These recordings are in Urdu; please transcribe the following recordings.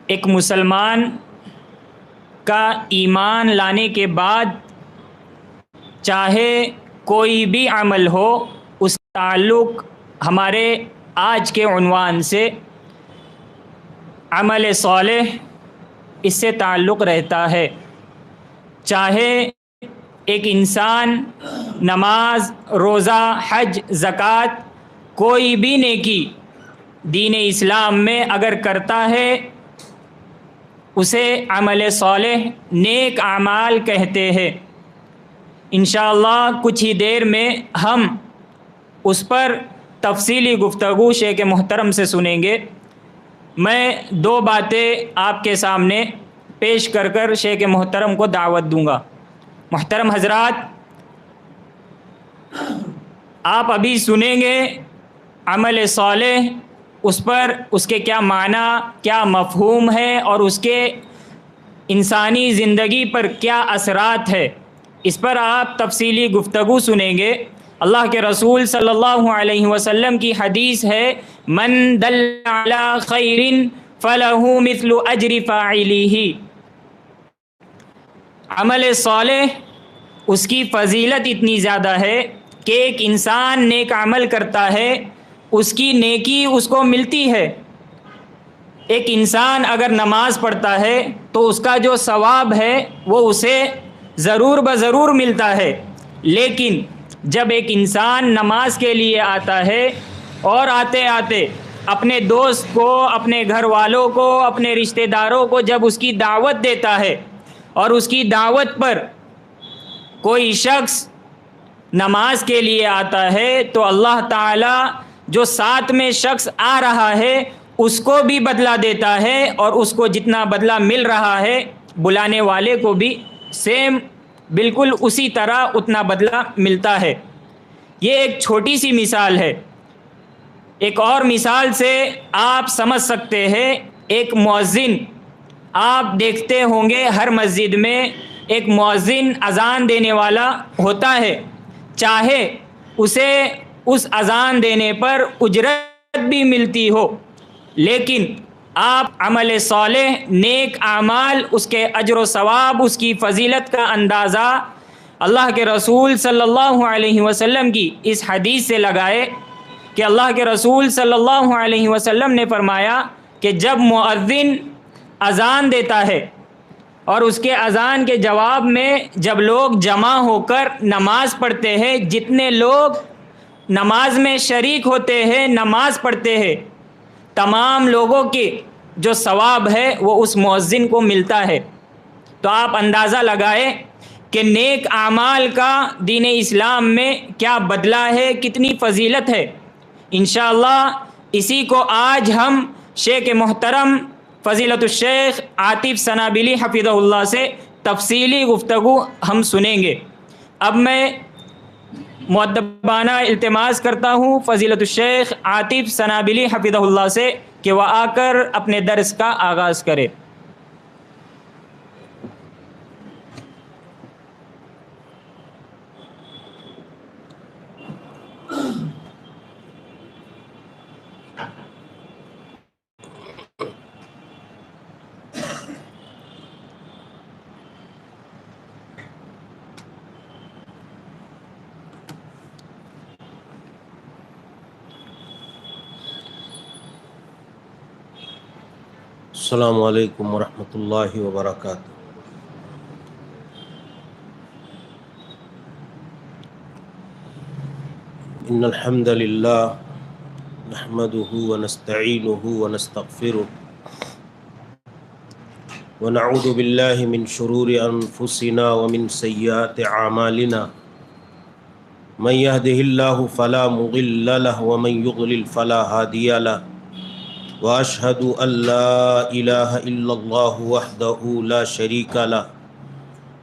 ایک مسلمان کا ایمان لانے کے بعد چاہے کوئی بھی عمل ہو، اس کا تعلق ہمارے آج کے عنوان سے عمل صالح اس سے تعلق رہتا ہے۔ چاہے ایک انسان نماز، روزہ، حج، زکوٰۃ کوئی بھی نیکی دین اسلام میں اگر کرتا ہے اسے عمل صالح، نیک اعمال کہتے ہیں۔ انشاءاللہ کچھ ہی دیر میں ہم اس پر تفصیلی گفتگو شیخ محترم سے سنیں گے۔ میں دو باتیں آپ کے سامنے پیش کر شیخ محترم کو دعوت دوں گا۔ محترم حضرات، آپ ابھی سنیں گے عمل صالح، اس پر اس کے کیا معنی، کیا مفہوم ہے اور اس کے انسانی زندگی پر کیا اثرات ہے، اس پر آپ تفصیلی گفتگو سنیں گے۔ اللہ کے رسول صلی اللہ علیہ وسلم کی حدیث ہے، من دل علی خیر فلہ مثل اجر فاعلہ۔ عمل صالح اس کی فضیلت اتنی زیادہ ہے کہ ایک انسان نیک عمل کرتا ہے اس کی نیکی اس کو ملتی ہے۔ ایک انسان اگر نماز پڑھتا ہے تو اس کا جو ثواب ہے وہ اسے ضرور بضرور ملتا ہے، لیکن جب ایک انسان نماز کے لیے آتا ہے اور آتے آتے اپنے دوست کو، اپنے گھر والوں کو، اپنے رشتہ داروں کو جب اس کی دعوت دیتا ہے اور اس کی دعوت پر کوئی شخص نماز کے لیے آتا ہے تو اللہ تعالیٰ جو ساتھ میں شخص آ رہا ہے اس کو بھی بدلہ دیتا ہے، اور اس کو جتنا بدلہ مل رہا ہے بلانے والے کو بھی سیم بالکل اسی طرح اتنا بدلہ ملتا ہے۔ یہ ایک چھوٹی سی مثال ہے۔ ایک اور مثال سے آپ سمجھ سکتے ہیں، ایک مؤذن، آپ دیکھتے ہوں گے ہر مسجد میں ایک مؤذن اذان دینے والا ہوتا ہے، چاہے اسے اس اذان دینے پر اجرت بھی ملتی ہو، لیکن آپ عمل صالح، نیک اعمال، اس کے اجر و ثواب، اس کی فضیلت کا اندازہ اللہ کے رسول صلی اللہ علیہ وسلم کی اس حدیث سے لگائے کہ اللہ کے رسول صلی اللہ علیہ وسلم نے فرمایا کہ جب مؤذن اذان دیتا ہے اور اس کے اذان کے جواب میں جب لوگ جمع ہو کر نماز پڑھتے ہیں، جتنے لوگ نماز میں شریک ہوتے ہیں، نماز پڑھتے ہیں، تمام لوگوں کے جو ثواب ہے وہ اس مؤذن کو ملتا ہے۔ تو آپ اندازہ لگائیں کہ نیک اعمال کا دین اسلام میں کیا بدلہ ہے، کتنی فضیلت ہے۔ انشاءاللہ اسی کو آج ہم شیخ محترم فضیلت الشیخ عاطف سنابلی حفظہ اللہ سے تفصیلی گفتگو ہم سنیں گے۔ اب میں مؤدبانہ التماس کرتا ہوں فضیلت الشیخ عاطف سنابلی حفظہ اللہ سے کہ وہ آ کر اپنے درس کا آغاز کرے۔ السلام علیکم ورحمۃ اللہ وبرکاتہ۔ ان الحمد للہ نحمده ونستعینه ونستغفره ونعوذ باللہ من شرور انفسنا ومن سیئات اعمالنا، من يهده الله فلا مضل له ومن يضلل فلا هادی له، واشهد ان لا الہ الا اللہ وحدہ لا شریک له،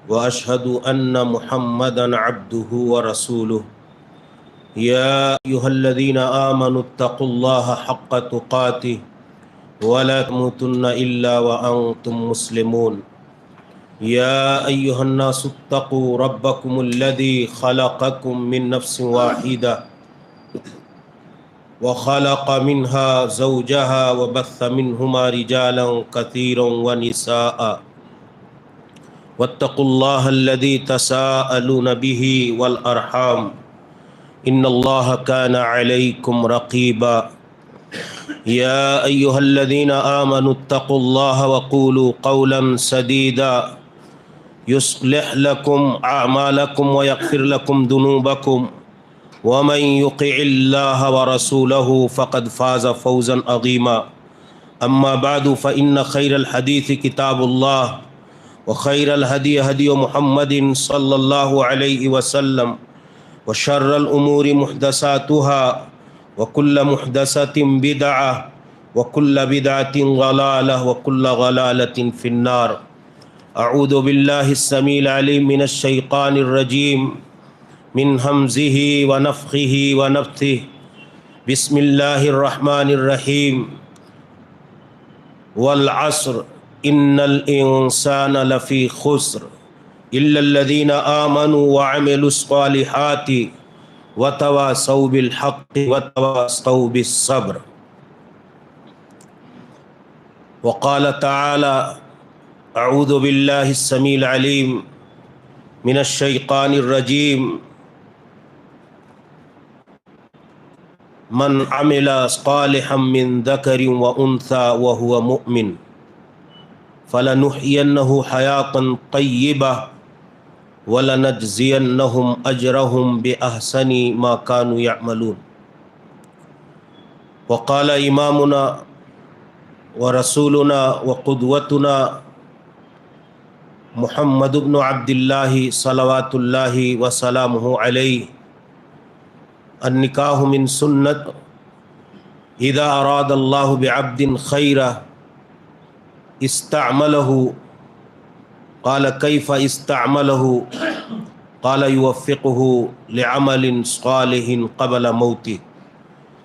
واشهد ان محمدا عبدہ ورسولہ۔ یا ایھا الذین آمنوا اتقوا اللہ حق تقاتہ ولا تموتن الا وانتم مسلمون۔ یا ایھا الناس اتقوا ربکم الذی خلقکم من نفس واحدہ وخلق منها زوجها وبث منهما رجالا كثيرا ونساء واتقوا الله الذي تساءلون به والأرحام إن الله كان عليكم رقيبا يا أيها الذين آمنوا اتقوا الله وقولوا قولا سديدا يصلح لكم أعمالكم ويغفر لكم ذنوبكم ومن يطع الله ورسوله فقد فاز فوزا عظيما أما بعد فإن خير الحديث كتاب الله وخير الهدي هدي محمد صلى الله عليه وسلم وشر الأمور محدثاتها وكل محدثة بدعة وكل بدعة ضلالة وكل ضلالة في النار. أعوذ بالله السميع العليم من الشيطان الرجيم من همزه ونفخه ونفثه. بسم الله الرحمن الرحيم. والعصر إن الإنسان لفي خسر إلا الذين آمنوا وعملوا الصالحات وتواصوا بالحق وتواصوا بالصبر. وقال تعالى أعوذ بالله السميع العليم من الشيطان الرجيم من عمل صالحا من ذكر وأنثى وهو مؤمن فلنحيينه حياة طيبة وَلَنَجْزِيَنَّهُمْ أَجْرَهُمْ بِأَحْسَنِ مَا كَانُوا يَعْمَلُونَ. وقال إمامنا ورسولنا وقدوتنا محمد بن عبد الله صلوات الله وسلامه عليه النکاح من سنت اذا اراد الله بعبد خيرا استعمله. قال كيف استعمله؟ قال يوفقه لعمل صالح قبل موته.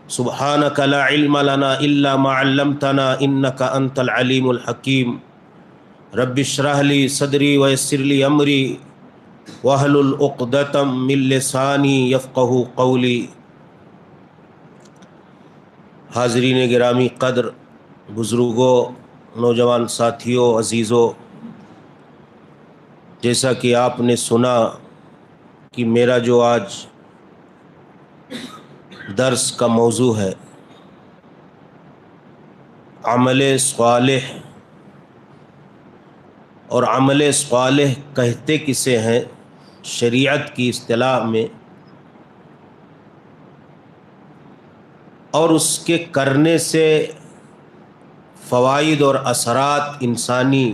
سبحانك لا علم لنا إلا ما علمتنا إنك أنت العليم الحكيم. رب اشرح لي صدري ويسر لي أمري واحلل عقدة من لساني يفقهوا قولي. حاضرین گرامی قدر، بزرگوں، نوجوان ساتھیوں، عزیزوں، جیسا کہ آپ نے سنا کہ میرا جو آج درس کا موضوع ہے عمل صالح، اور عمل صالح کہتے کسے ہیں شریعت کی اصطلاح میں، اور اس کے کرنے سے فوائد اور اثرات انسانی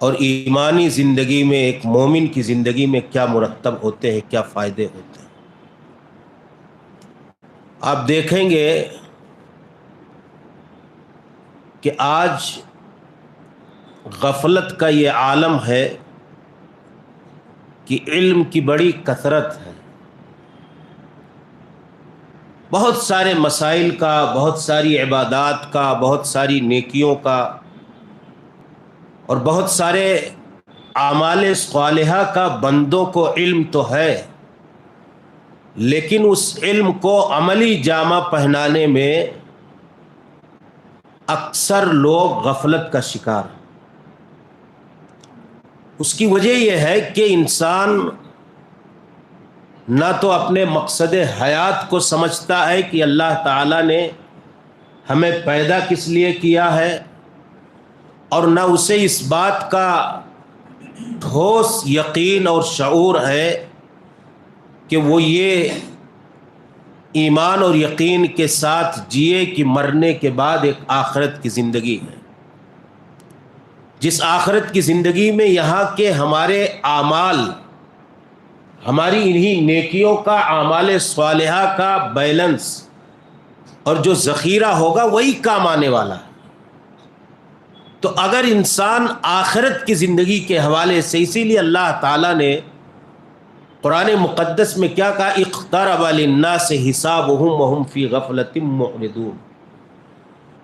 اور ایمانی زندگی میں، ایک مومن کی زندگی میں کیا مرتب ہوتے ہیں، کیا فائدے ہوتے ہیں. آپ دیکھیں گے کہ آج غفلت کا یہ عالم ہے کہ علم کی بڑی کثرت ہے، بہت سارے مسائل کا، بہت ساری عبادات کا، بہت ساری نیکیوں کا اور بہت سارے اعمال صالحہ کا بندوں کو علم تو ہے، لیکن اس علم کو عملی جامہ پہنانے میں اکثر لوگ غفلت کا شکار. اس کی وجہ یہ ہے کہ انسان نہ تو اپنے مقصد حیات کو سمجھتا ہے کہ اللہ تعالیٰ نے ہمیں پیدا کس لیے کیا ہے، اور نہ اسے اس بات کا ٹھوس یقین اور شعور ہے کہ وہ یہ ایمان اور یقین کے ساتھ جیے کہ مرنے کے بعد ایک آخرت کی زندگی ہے، جس آخرت کی زندگی میں یہاں کے ہمارے اعمال، ہماری انہی نیکیوں کا، اعمال صالحہ کا بیلنس اور جو ذخیرہ ہوگا وہی کام آنے والا ہے. تو اگر انسان آخرت کی زندگی کے حوالے سے، اسی لیے اللہ تعالیٰ نے قرآن مقدس میں کیا کہا، اقترب للناس حسابهم وهم فی غفلۃ معرضون.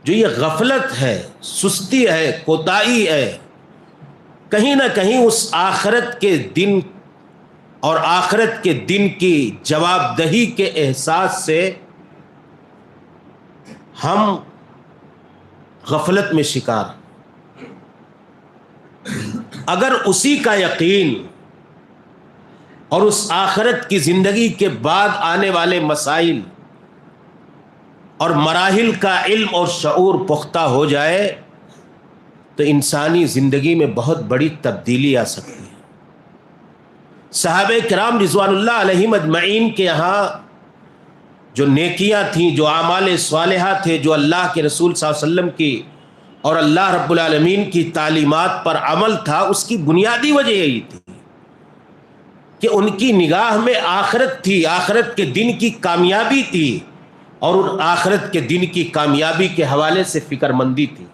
جو یہ غفلت ہے، سستی ہے، کوتاہی ہے، کہیں نہ کہیں اس آخرت کے دن اور آخرت کے دن کی جواب دہی کے احساس سے ہم غفلت میں شکار. اگر اسی کا یقین اور اس آخرت کی زندگی کے بعد آنے والے مسائل اور مراحل کا علم اور شعور پختہ ہو جائے تو انسانی زندگی میں بہت بڑی تبدیلی آ سکتی ہے. صحابہ کرام رضوان اللہ علیہم اجمعین کے یہاں جو نیکیاں تھیں، جو اعمال صالحہ تھے، جو اللہ کے رسول صلی اللہ علیہ وسلم کی اور اللہ رب العالمین کی تعلیمات پر عمل تھا، اس کی بنیادی وجہ یہی تھی کہ ان کی نگاہ میں آخرت تھی، آخرت کے دن کی کامیابی تھی، اور ان آخرت کے دن کی کامیابی کے حوالے سے فکر مندی تھی.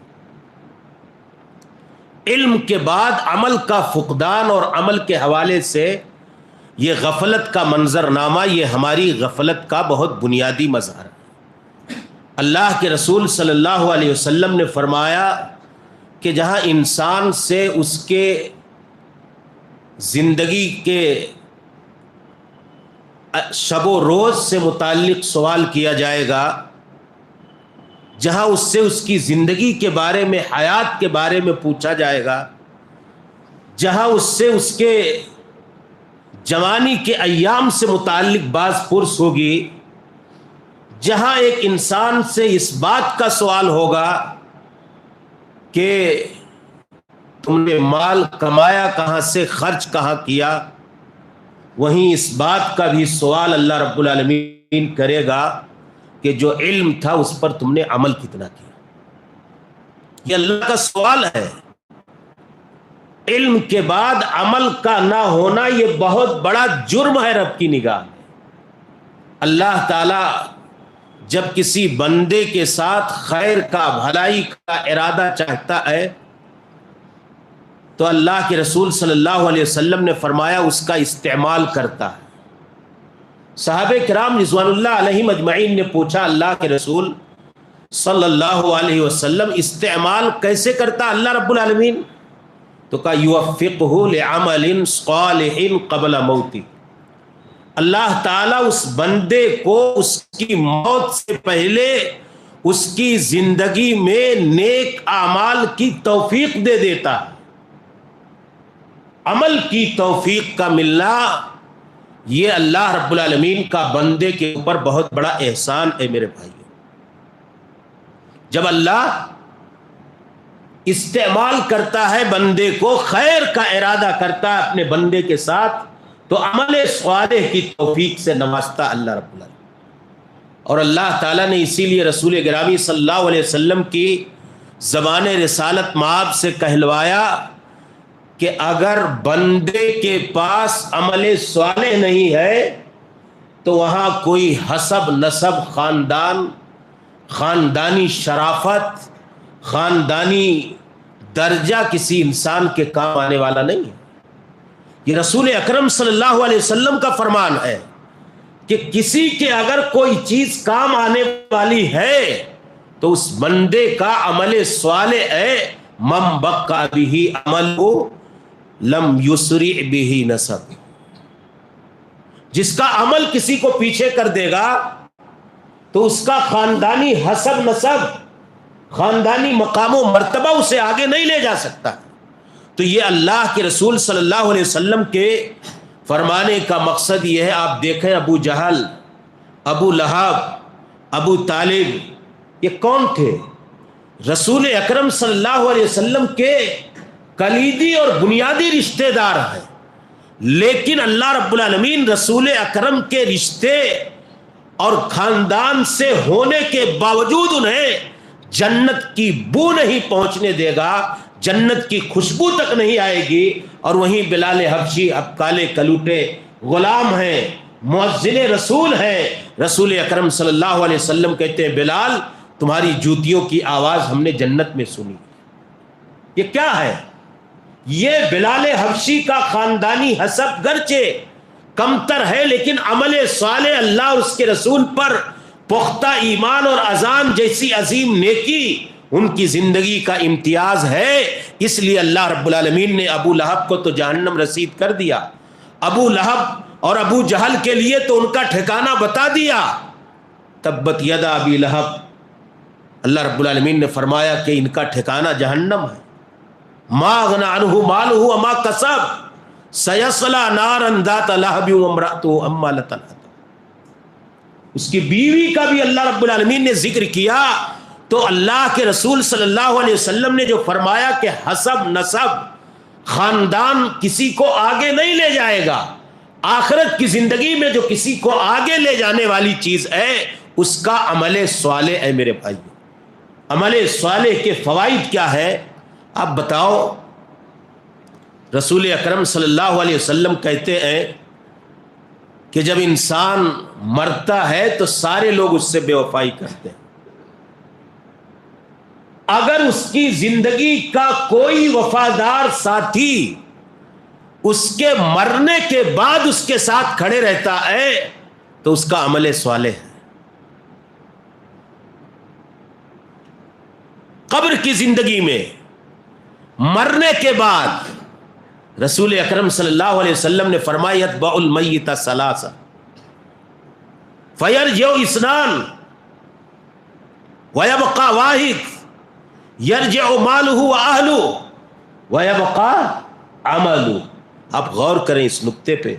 علم کے بعد عمل کا فقدان اور عمل کے حوالے سے یہ غفلت کا منظرنامہ، یہ ہماری غفلت کا بہت بنیادی مظہر ہے. اللہ کے رسول صلی اللہ علیہ وسلم نے فرمایا کہ جہاں انسان سے اس کے زندگی کے شب و روز سے متعلق سوال کیا جائے گا، جہاں اس سے اس کی زندگی کے بارے میں، حیات کے بارے میں پوچھا جائے گا، جہاں اس سے اس کے جوانی کے ایام سے متعلق باز پرس ہوگی، جہاں ایک انسان سے اس بات کا سوال ہوگا کہ تم نے مال کمایا کہاں سے، خرچ کہاں کیا، وہیں اس بات کا بھی سوال اللہ رب العالمین کرے گا کہ جو علم تھا اس پر تم نے عمل کتنا کیا. یہ اللہ کا سوال ہے. علم کے بعد عمل کا نہ ہونا یہ بہت بڑا جرم ہے رب کی نگاہ میں. اللہ تعالی جب کسی بندے کے ساتھ خیر کا، بھلائی کا ارادہ چاہتا ہے تو اللہ کے رسول صلی اللہ علیہ وسلم نے فرمایا اس کا استعمال کرتا ہے. صحابہ کرام رضوان اللہ علیہم اجمعین نے پوچھا اللہ کے رسول صلی اللہ علیہ وسلم استعمال کیسے کرتا اللہ رب العالمین؟ تو کہا یوفقہ لعمل صالح قبل موتی. اللہ تعالیٰ اس بندے کو اس کی موت سے پہلے اس کی زندگی میں نیک اعمال کی توفیق دے دیتا. عمل کی توفیق کا ملنا یہ اللہ رب العالمین کا بندے کے اوپر بہت بڑا احسان ہے میرے بھائیو. جب اللہ استعمال کرتا ہے بندے کو، خیر کا ارادہ کرتا ہے اپنے بندے کے ساتھ، تو عمل صالح کی توفیق سے نوازتا اللہ رب العالمین. اور اللہ تعالیٰ نے اسی لیے رسول گرامی صلی اللہ علیہ وسلم کی زبان رسالت مآب سے کہلوایا کہ اگر بندے کے پاس عمل صالح نہیں ہے تو وہاں کوئی حسب، نسب، خاندان، خاندانی شرافت، خاندانی درجہ کسی انسان کے کام آنے والا نہیں ہے. یہ رسول اکرم صلی اللہ علیہ وسلم کا فرمان ہے کہ کسی کے اگر کوئی چیز کام آنے والی ہے تو اس بندے کا عمل صالح ہے. من بقى به عمله لم يسرع به نسب. جس کا عمل کسی کو پیچھے کر دے گا تو اس کا خاندانی حسب، نسب، خاندانی مقام و مرتبہ اسے آگے نہیں لے جا سکتا. تو یہ اللہ کے رسول صلی اللہ علیہ وسلم کے فرمانے کا مقصد یہ ہے. آپ دیکھیں ابو جہل، ابو لہب، ابو طالب، یہ کون تھے؟ رسول اکرم صلی اللہ علیہ وسلم کے کلیدی اور بنیادی رشتہ دار ہیں، لیکن اللہ رب العالمین رسول اکرم کے رشتے اور خاندان سے ہونے کے باوجود انہیں جنت کی بو نہیں پہنچنے دے گا، جنت کی خوشبو تک نہیں آئے گی. اور وہیں بلال حبشی اب کالے کلوٹے غلام ہیں، مؤذن رسول ہیں. رسول اکرم صلی اللہ علیہ وسلم کہتے ہیں بلال تمہاری جوتیوں کی آواز ہم نے جنت میں سنی. یہ کیا ہے؟ یہ بلال حبشی کا خاندانی حسب گرچہ کمتر ہے لیکن عمل صالح اللہ اور اس کے رسول پر پختہ ایمان اور اذان جیسی عظیم نیکی ان کی زندگی کا امتیاز ہے. اس لیے اللہ رب العالمین نے ابو لہب کو تو جہنم رسید کر دیا، ابو لہب اور ابو جہل کے لیے تو ان کا ٹھکانہ بتا دیا. تبت یدا ابی لہب اللہ رب العالمین نے فرمایا کہ ان کا ٹھکانہ جہنم ہے. ما اغنی عنہ مالہ وما کسب سیصلی نارا ذات لہب وامرأتہ حمالۃ الحطب. اس کی بیوی کا بھی اللہ رب العالمین نے ذکر کیا تو اللہ کے رسول صلی اللہ علیہ وسلم نے جو فرمایا کہ حسب نسب خاندان کسی کو آگے نہیں لے جائے گا. آخرت کی زندگی میں جو کسی کو آگے لے جانے والی چیز ہے اس کا عمل صالح ہے. میرے بھائی عمل صالح کے فوائد کیا ہے آپ بتاؤ. رسول اکرم صلی اللہ علیہ وسلم کہتے ہیں کہ جب انسان مرتا ہے تو سارے لوگ اس سے بے وفائی کرتے ہیں. اگر اس کی زندگی کا کوئی وفادار ساتھی اس کے مرنے کے بعد اس کے ساتھ کھڑے رہتا ہے تو اس کا عمل صالح ہے. قبر کی زندگی میں مرنے کے بعد رسول اکرم صلی اللہ علیہ وسلم نے فرمایا یتبع المیت ثلاثہ فیرجع اثنان ویبقى واحد یرجع مالہ واہلہ ویبقى عملہ. آپ غور کریں اس نقطے پہ.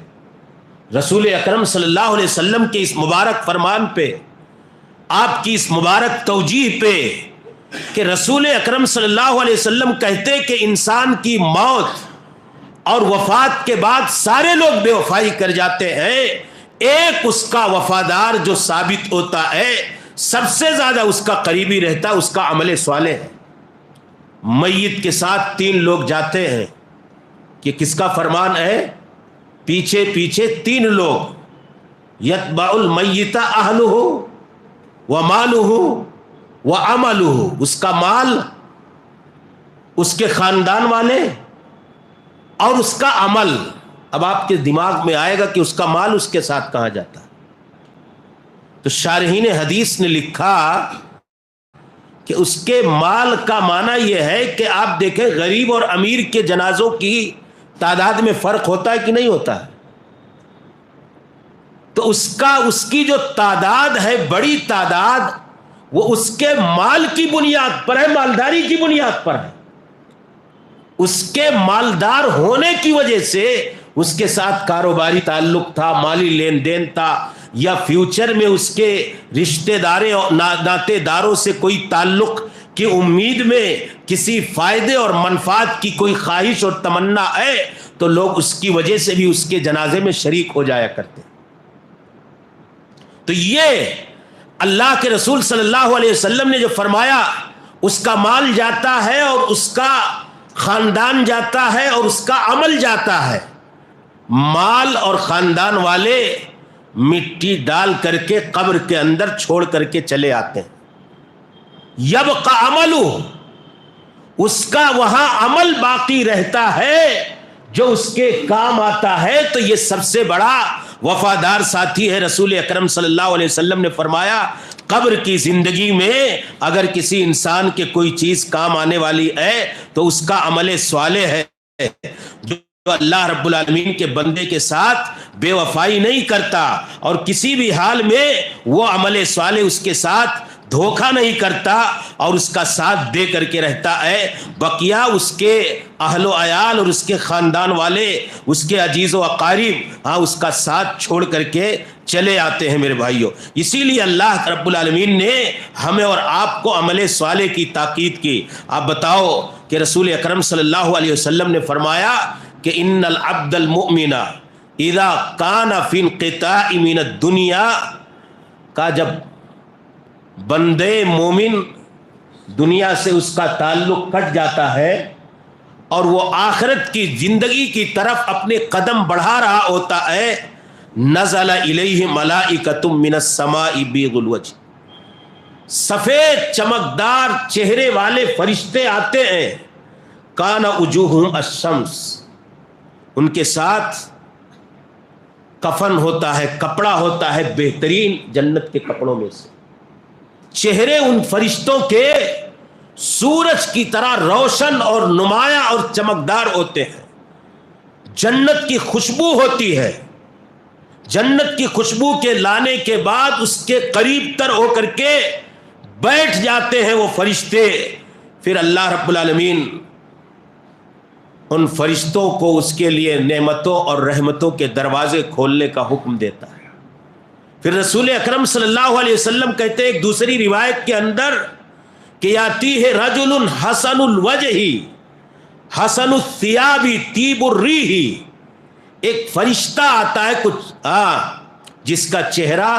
رسول اکرم صلی اللہ علیہ وسلم کے اس مبارک فرمان پہ, آپ کی اس مبارک توجیہ پہ کہ رسول اکرم صلی اللہ علیہ وسلم کہتے کہ انسان کی موت اور وفات کے بعد سارے لوگ بے وفائی کر جاتے ہیں, ایک اس کا وفادار جو ثابت ہوتا ہے سب سے زیادہ اس کا قریبی رہتا ہے, اس کا عمل صالح ہے. میت کے ساتھ 3 لوگ جاتے ہیں کہ کس کا فرمان ہے؟ پیچھے پیچھے 3 لوگ یتبع المیت اہلہ ومالہ وعملہ. اس کا مال, اس کے خاندان والے اور اس کا عمل. اب آپ کے دماغ میں آئے گا کہ اس کا مال اس کے ساتھ کہاں جاتا ہے. تو شارحین حدیث نے لکھا کہ اس کے مال کا معنی یہ ہے کہ آپ دیکھیں غریب اور امیر کے جنازوں کی تعداد میں فرق ہوتا ہے کہ نہیں ہوتا ہے. تو اس کی جو تعداد ہے, بڑی تعداد, وہ اس کے مال کی بنیاد پر ہے, مالداری کی بنیاد پر ہے. اس کے مالدار ہونے کی وجہ سے اس کے ساتھ کاروباری تعلق تھا, مالی لین دین تھا, یا فیوچر میں اس کے رشتہ داروں اور ناطے داروں سے کوئی تعلق کی امید میں کسی فائدے اور منفعت کی کوئی خواہش اور تمنا ہے تو لوگ اس کی وجہ سے بھی اس کے جنازے میں شریک ہو جایا کرتے. تو یہ اللہ کے رسول صلی اللہ علیہ وسلم نے جو فرمایا اس کا مال جاتا ہے اور اس کا خاندان جاتا ہے اور اس کا عمل جاتا ہے. مال اور خاندان والے مٹی ڈال کر کے قبر کے اندر چھوڑ کر کے چلے آتے ہیں. یبقى عملہ, اس کا وہاں عمل باقی رہتا ہے جو اس کے کام آتا ہے. تو یہ سب سے بڑا وفادار ساتھی ہے. رسول اکرم صلی اللہ علیہ وسلم نے فرمایا قبر کی زندگی میں اگر کسی انسان کے کوئی چیز کام آنے والی ہے تو اس کا عمل صالح ہے. جو اللہ رب العالمین کے بندے کے ساتھ بے وفائی نہیں کرتا اور کسی بھی حال میں وہ عمل صالح اس کے ساتھ دھوکہ نہیں کرتا اور اس کا ساتھ دے کر کے رہتا ہے. بقیہ اس کے اہل و عیال اور اس کے خاندان والے, اس کے عزیز و اقارب اس کا ساتھ چھوڑ کر کے چلے آتے ہیں. میرے بھائیوں, اسی لیے اللہ رب العالمین نے ہمیں اور آپ کو عمل صالح کی تاکید کی. آپ بتاؤ کہ رسول اکرم صلی اللہ علیہ وسلم نے فرمایا کہ ان العبد المؤمن اذا کان فی انقطاع من الدنیا, کا جب بندے مومن دنیا سے اس کا تعلق کٹ جاتا ہے اور وہ آخرت کی زندگی کی طرف اپنے قدم بڑھا رہا ہوتا ہے, نزل الیہ ملائکۃ من السماء بیض الوجہ, سفید چمکدار چہرے والے فرشتے آتے ہیں. کان وجوہہم الشمس, ان کے ساتھ کفن ہوتا ہے, کپڑا ہوتا ہے بہترین جنت کے کپڑوں میں سے. چہرے ان فرشتوں کے سورج کی طرح روشن اور نمایاں اور چمکدار ہوتے ہیں. جنت کی خوشبو ہوتی ہے. جنت کی خوشبو کے لانے کے بعد اس کے قریب تر ہو کر کے بیٹھ جاتے ہیں وہ فرشتے، پھر اللہ رب العالمین ان فرشتوں کو اس کے لیے نعمتوں اور رحمتوں کے دروازے کھولنے کا حکم دیتا ہے۔ پھر رسول اکرم صلی اللہ علیہ وسلم کہتے ہیں ایک دوسری روایت کے اندر کہ یاتی ہے رجل حسن الوجہ حسن الثیاب طیب الریح، ایک فرشتہ آتا ہے کچھ جس کا چہرہ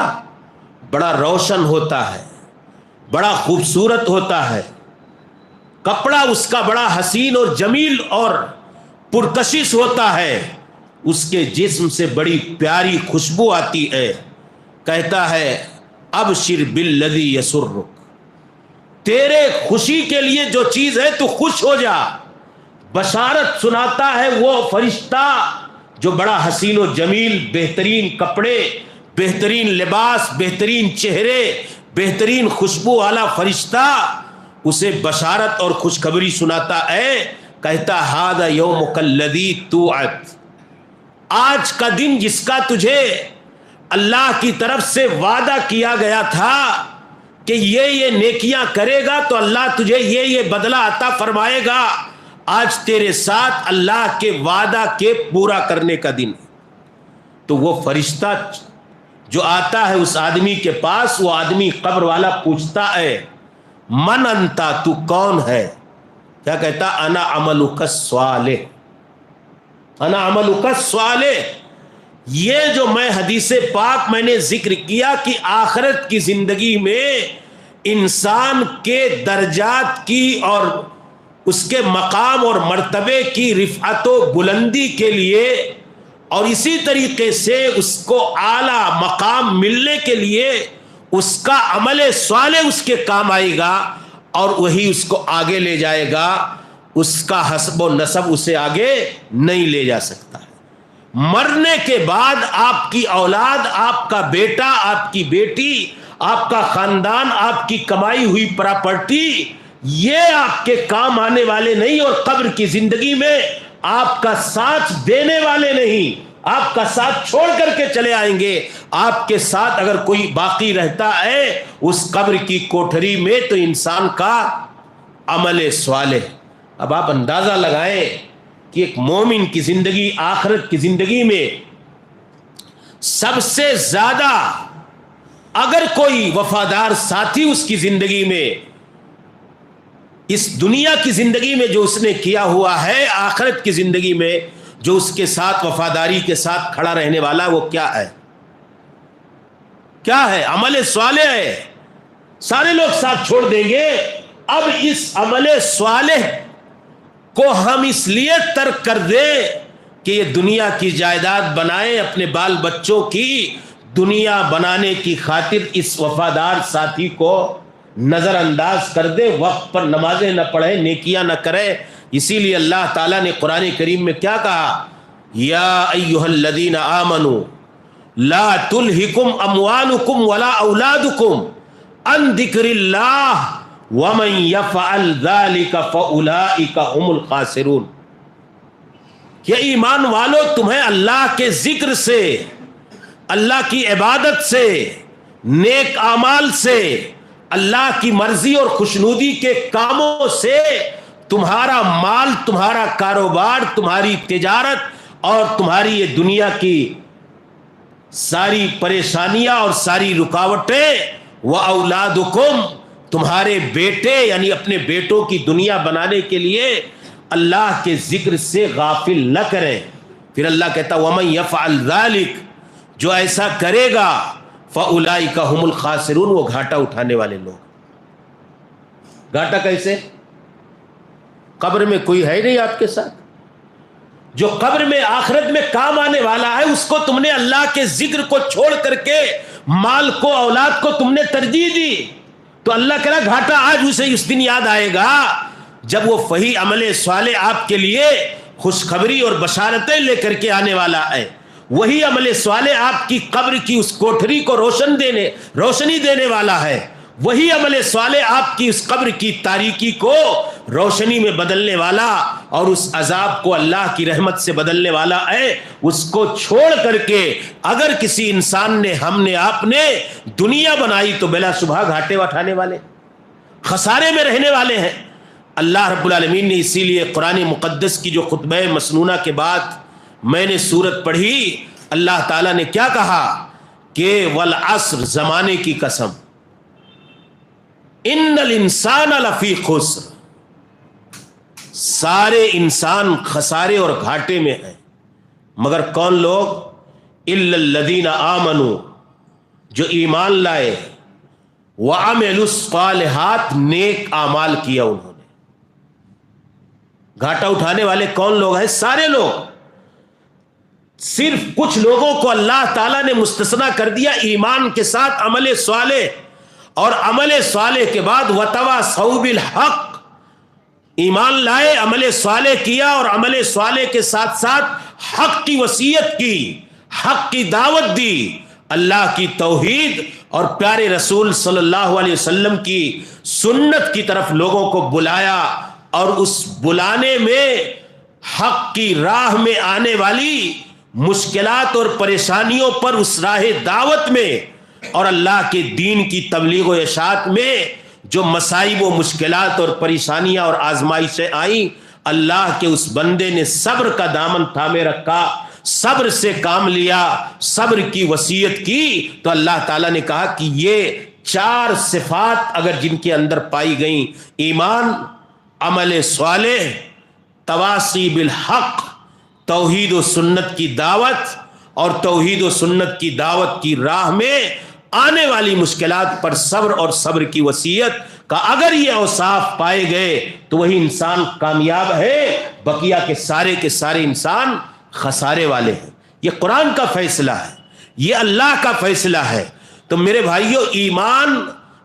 بڑا روشن ہوتا ہے، بڑا خوبصورت ہوتا ہے، کپڑا اس کا بڑا حسین اور جمیل اور پرکشش ہوتا ہے، اس کے جسم سے بڑی پیاری خوشبو آتی ہے، کہتا ہے ابشر بالذی یسرک، تیرے خوشی کے لیے جو چیز ہے تو خوش ہو جا۔ بشارت سناتا ہے وہ فرشتہ جو بڑا حسین و جمیل، بہترین کپڑے، بہترین لباس، بہترین چہرے، بہترین خوشبو والا فرشتہ اسے بشارت اور خوشخبری سناتا ہے، کہتا ھذا یومک الذی توعد، آج کا دن جس کا تجھے اللہ کی طرف سے وعدہ کیا گیا تھا کہ یہ نیکیاں کرے گا تو اللہ تجھے یہ بدلہ عطا فرمائے گا، آج تیرے ساتھ اللہ کے وعدہ کے پورا کرنے کا دن۔ تو وہ فرشتہ جو آتا ہے اس آدمی کے پاس، وہ آدمی قبر والا پوچھتا ہے من انتا، تو کون ہے؟ کیا کہتا؟ انا عملک الصالح، انا عملک الصالح۔ یہ جو میں حدیث پاک میں نے ذکر کیا کہ آخرت کی زندگی میں انسان کے درجات کی اور اس کے مقام اور مرتبے کی رفعت و بلندی کے لیے، اور اسی طریقے سے اس کو اعلیٰ مقام ملنے کے لیے اس کا عمل صالح اس کے کام آئے گا اور وہی اس کو آگے لے جائے گا، اس کا حسب و نسب اسے آگے نہیں لے جا سکتا ہے۔ مرنے کے بعد آپ کی اولاد، آپ کا بیٹا، آپ کی بیٹی، آپ کا خاندان، آپ کی کمائی ہوئی پراپرٹی، یہ آپ کے کام آنے والے نہیں، اور قبر کی زندگی میں آپ کا ساتھ دینے والے نہیں، آپ کا ساتھ چھوڑ کر کے چلے آئیں گے۔ آپ کے ساتھ اگر کوئی باقی رہتا ہے اس قبر کی کوٹھری میں تو انسان کا عمل صالح۔ اب آپ اندازہ لگائیں کہ ایک مومن کی زندگی، آخرت کی زندگی میں سب سے زیادہ اگر کوئی وفادار ساتھی اس کی زندگی میں، اس دنیا کی زندگی میں جو اس نے کیا ہوا ہے، آخرت کی زندگی میں جو اس کے ساتھ وفاداری کے ساتھ کھڑا رہنے والا، وہ کیا ہے؟ کیا ہے؟ عمل صالح ہے۔ سارے لوگ ساتھ چھوڑ دیں گے۔ اب اس عمل صالح کو ہم اس لیے ترک کر دیں کہ یہ دنیا کی جائیداد بنائیں، اپنے بال بچوں کی دنیا بنانے کی خاطر اس وفادار ساتھی کو نظر انداز کر دے، وقت پر نمازیں نہ پڑھے، نیکیاں نہ کرے۔ اسی لیے اللہ تعالیٰ نے قرآن کریم میں کیا کہا؟ یا ایھا الذین آمنوا لا تلہکم اموالکم ولا اولادکم عن ذکر اللہ ومن یفعل ذلک فاولئک هم الخاسرون۔ کہ ایمان والو، تمہیں اللہ کے ذکر سے، اللہ کی عبادت سے، نیک اعمال سے، اللہ کی مرضی اور خوشنودی کے کاموں سے تمہارا مال، تمہارا کاروبار، تمہاری تجارت اور تمہاری یہ دنیا کی ساری پریشانیاں اور ساری رکاوٹیں، وَأَوْلَادُكُمْ، تمہارے بیٹے، یعنی اپنے بیٹوں کی دنیا بنانے کے لیے اللہ کے ذکر سے غافل نہ کریں۔ پھر اللہ کہتا وَمَن يَفْعَلْ ذَلِكَ، جو ایسا کرے گا فَأُولَئِكَ هُمُ الْخَاسِرُونَ، وہ گھاٹا اٹھانے والے لوگ۔ گھاٹا کیسے؟ قبر میں کوئی ہے نہیں آپ کے ساتھ، جو قبر میں آخرت میں کام آنے والا ہے، اس کو تم نے اللہ کے ذکر کو چھوڑ کر کے مال کو، اولاد کو تم نے ترجیح دی، تو اللہ کہہ رہا گھاٹا آج اسے اس دن یاد آئے گا جب وہ وہی عمل صالح آپ کے لیے خوشخبری اور بشارتیں لے کر کے آنے والا ہے۔ وہی عمل صالح آپ کی قبر کی اس کوٹھری کو روشنی دینے والا ہے۔ وہی عمل صالح آپ کی اس قبر کی تاریکی کو روشنی میں بدلنے والا اور اس عذاب کو اللہ کی رحمت سے بدلنے والا ہے۔ اس کو چھوڑ کر کے اگر کسی انسان نے، ہم نے، آپ نے دنیا بنائی تو بلا شبہ گھاٹے اٹھانے والے۔ خسارے میں رہنے والے ہیں۔ اللہ رب العالمین نے اسی لیے قرآن مقدس کی جو خطبہ مسنونہ کے بعد میں نے سورت پڑھی، اللہ تعالیٰ نے کیا کہا کہ والعصر، زمانے کی قسم، ان الانسان لفی خسر، سارے انسان خسارے اور گھاٹے میں ہیں، مگر کون لوگ؟ الا الذین آمنوا، جو ایمان لائے، وعملوا الصالحات، نیک اعمال کیا انہوں نے۔ گھاٹا اٹھانے والے کون لوگ ہیں؟ سارے لوگ۔ صرف کچھ لوگوں کو اللہ تعالیٰ نے مستثنا کر دیا، ایمان کے ساتھ عمل صالح، اور عمل صالح کے بعد وتواصوا بالحق، ایمان لائے، عمل صالح کیا، اور عمل صالح کے ساتھ ساتھ حق کی وصیت کی، حق کی دعوت دی، اللہ کی توحید اور پیارے رسول صلی اللہ علیہ وسلم کی سنت کی طرف لوگوں کو بلایا، اور اس بلانے میں حق کی راہ میں آنے والی مشکلات اور پریشانیوں پر اس راہ دعوت میں اور اللہ کے دین کی تبلیغ و اشاعت میں جو مصائب و مشکلات اور پریشانیاں اور آزمائشیں آئیں، اللہ کے اس بندے نے صبر کا دامن تھامے رکھا، صبر سے کام لیا، صبر کی وصیت کی، تو اللہ تعالیٰ نے کہا کہ یہ 4 صفات اگر جن کے اندر پائی گئیں، ایمان، عمل صالح، تواصی بالحق، توحید و سنت کی دعوت، اور توحید و سنت کی دعوت کی راہ میں آنے والی مشکلات پر صبر اور صبر کی وصیت کا، اگر یہ اوصاف پائے گئے تو وہی انسان کامیاب ہے، بقیہ کے سارے انسان خسارے والے ہیں۔ یہ قرآن کا فیصلہ ہے، یہ اللہ کا فیصلہ ہے۔ تو میرے بھائیوں، ایمان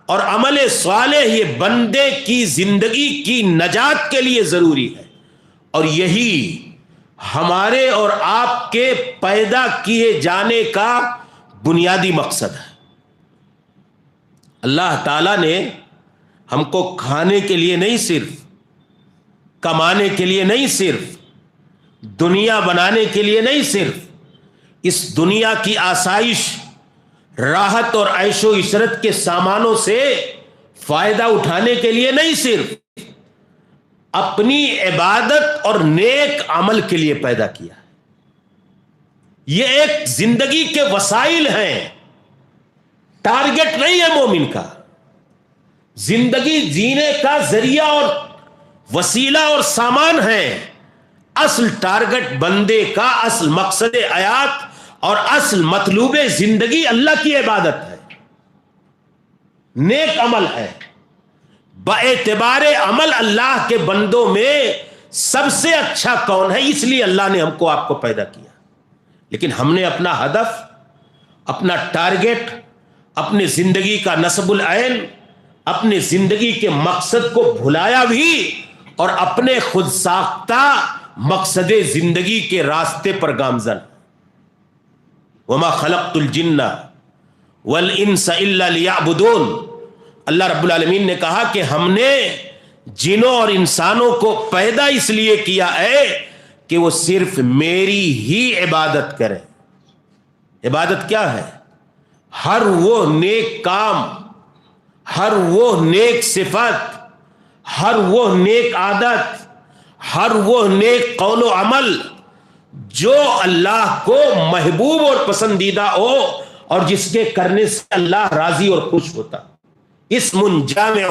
اور عمل صالح یہ بندے کی زندگی کی نجات کے لیے ضروری ہے، اور یہی ہمارے اور آپ کے پیدا کیے جانے کا بنیادی مقصد ہے۔ اللہ تعالیٰ نے ہم کو کھانے کے لیے نہیں، صرف کمانے کے لیے نہیں، صرف دنیا بنانے کے لیے نہیں، صرف اس دنیا کی آسائش، راحت اور عیش و عشرت کے سامانوں سے فائدہ اٹھانے کے لیے نہیں، صرف اپنی عبادت اور نیک عمل کے لیے پیدا کیا۔ یہ ایک زندگی کے وسائل ہیں، ٹارگٹ نہیں ہے مومن کا۔ زندگی جینے کا ذریعہ اور وسیلہ اور سامان ہے، اصل ٹارگٹ بندے کا، اصل مقصد حیات اور اصل مطلوب زندگی اللہ کی عبادت ہے، نیک عمل ہے۔ باعتبار عمل اللہ کے بندوں میں سب سے اچھا کون ہے؟ اس لیے اللہ نے ہم کو، آپ کو پیدا کیا، لیکن ہم نے اپنا ہدف، اپنا ٹارگٹ، اپنے زندگی کا نصب العین، اپنے زندگی کے مقصد کو بھلایا بھی، اور اپنے خود ساختہ مقصد زندگی کے راستے پر گامزن۔ وما خلقت الجن والانس الا لیعبدون، اللہ رب العالمین نے کہا کہ ہم نے جنوں اور انسانوں کو پیدا اس لیے کیا ہے کہ وہ صرف میری ہی عبادت کریں۔ عبادت کیا ہے؟ ہر وہ نیک کام، ہر وہ نیک صفت، ہر وہ نیک عادت، ہر وہ نیک قول و عمل جو اللہ کو محبوب اور پسندیدہ ہو، اور جس کے کرنے سے اللہ راضی اور خوش ہوتا۔ اسم جامع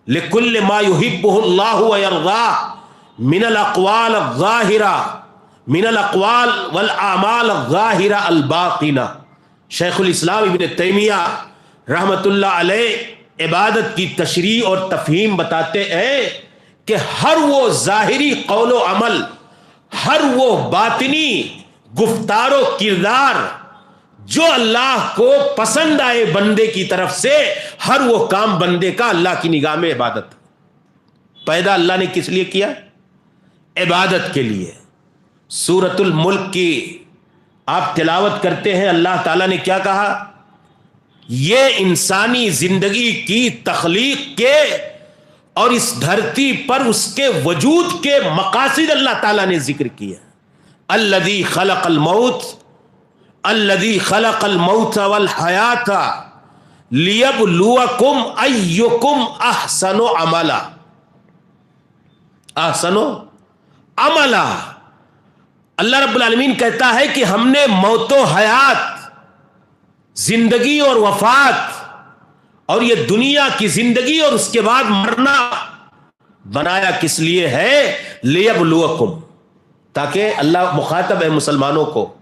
لکل ما یحبہ اللہ ویرضاہ من الاقوال الظاہرہ، من الاقوال والاعمال الظاہرہ الباطنہ۔ شیخ الاسلام ابن تیمیہ رحمت اللہ علیہ عبادت کی تشریح اور تفہیم بتاتے ہیں کہ ہر وہ ظاہری قول و عمل، ہر وہ باطنی گفتار و کردار جو اللہ کو پسند آئے بندے کی طرف سے، ہر وہ کام بندے کا اللہ کی نگاہ میں عبادت ہے۔ پیدا اللہ نے کس لیے کیا؟ عبادت کے لیے۔ سورۃ الملک کی آپ تلاوت کرتے ہیں، اللہ تعالیٰ نے کیا کہا؟ یہ انسانی زندگی کی تخلیق کے اور اس دھرتی پر اس کے وجود کے مقاصد اللہ تعالیٰ نے ذکر کیا۔ الذی خلق الموت، الذی خلق الموت والحیات لیبلوکم ایکم احسن عملا، احسن عملا۔ اللہ رب العالمین کہتا ہے کہ ہم نے موت و حیات، زندگی اور وفات، اور یہ دنیا کی زندگی اور اس کے بعد مرنا بنایا کس لیے ہے؟ لیبلوکم، تاکہ اللہ مخاطب ہے مسلمانوں کو،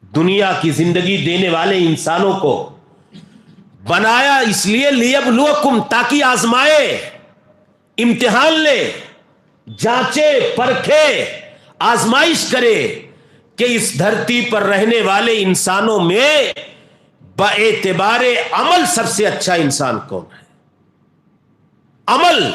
دنیا کی زندگی دینے والے انسانوں کو بنایا اس لیے لیبلوکم، تاکہ آزمائے، امتحان لے، جانچے، پرکھے، آزمائش کرے کہ اس دھرتی پر رہنے والے انسانوں میں باعتبار عمل سب سے اچھا انسان کون ہے؟ عمل،